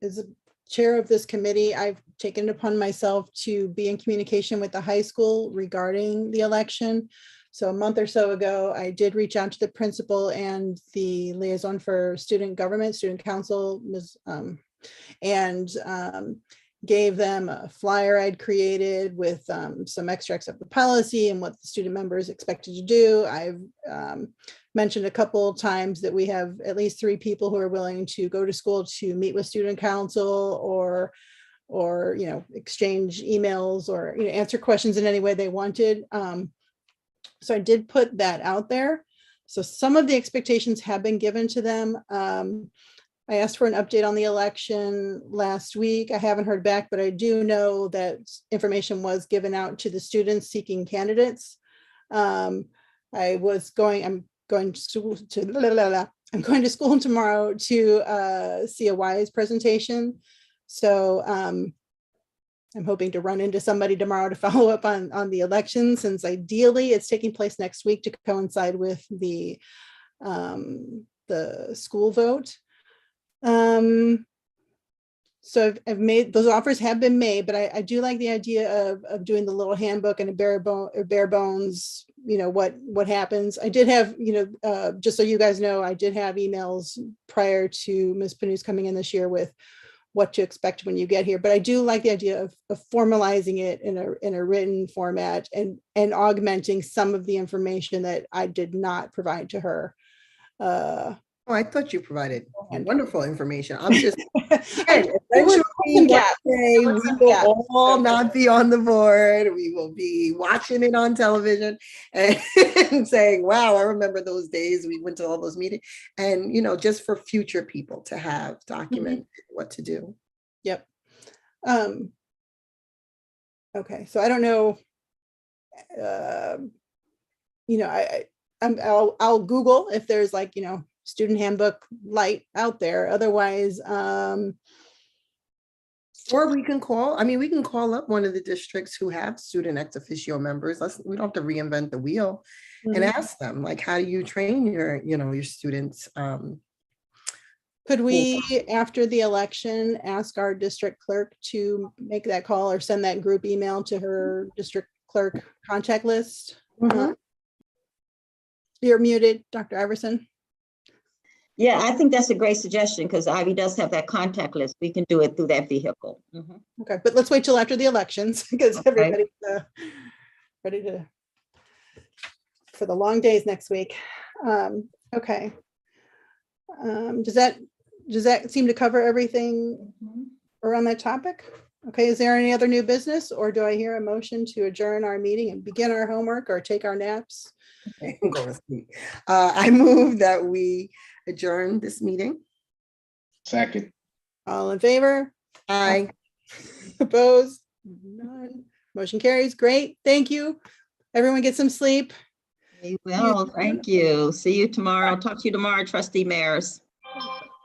Speaker 1: as a chair of this committee, I've taken it upon myself to be in communication with the high school regarding the election. So a month or so ago, I did reach out to the principal and the liaison for student government, student council, and gave them a flyer I'd created with some extracts of the policy and what the student members expected to do. I've mentioned a couple of times that we have at least 3 people who are willing to go to school to meet with student council or exchange emails or answer questions in any way they wanted. So I did put that out there. So some of the expectations have been given to them. I asked for an update on the election last week. I haven't heard back, but I do know that information was given out to the students seeking candidates. I'm going to school tomorrow to see a WISE presentation. So I'm hoping to run into somebody tomorrow to follow up on the election, since ideally it's taking place next week to coincide with the school vote. So I've made those offers have been made, but I do like the idea of doing the little handbook and a bare bones, what happens. I did have, just so you guys know, I did have emails prior to Ms. Panus coming in this year with what to expect when you get here. But I do like the idea of formalizing it in a written format and augmenting some of the information that I did not provide to her
Speaker 3: Oh, I thought you provided wonderful information. I'm just,
Speaker 1: There was
Speaker 3: eventually,
Speaker 1: some
Speaker 3: one
Speaker 1: gaps.
Speaker 3: day,
Speaker 1: There
Speaker 3: we
Speaker 1: was some
Speaker 3: will
Speaker 1: gaps.
Speaker 3: all not be on the board. We will be watching it on television and saying, wow, I remember those days. We went to all those meetings. And, just for future people to have documented what to do.
Speaker 1: Yep. Okay, so I don't know. I'll Google if there's like, student handbook light out there. Otherwise,
Speaker 3: Or we can call up one of the districts who have student ex officio members. We don't have to reinvent the wheel and ask them, like, how do you train your students?
Speaker 1: could we, after the election, ask our district clerk to make that call or send that group email to her district clerk contact list? You're muted, Dr. Iverson.
Speaker 5: Yeah, I think that's a great suggestion because Ivy does have that contact list. We can do it through that vehicle.
Speaker 1: Okay, but let's wait till after the elections because everybody's ready for the long days next week. Okay. Does that seem to cover everything around that topic? Okay, is there any other new business, or do I hear a motion to adjourn our meeting and begin our homework or take our naps?
Speaker 3: Go to sleep. I move that we adjourn this meeting.
Speaker 4: Second.
Speaker 1: All in favor?
Speaker 3: Aye.
Speaker 1: Opposed? None. Motion carries. Great. Thank you. Everyone get some sleep.
Speaker 5: Well, thank you. See you tomorrow. Talk to you tomorrow, trustee mayors.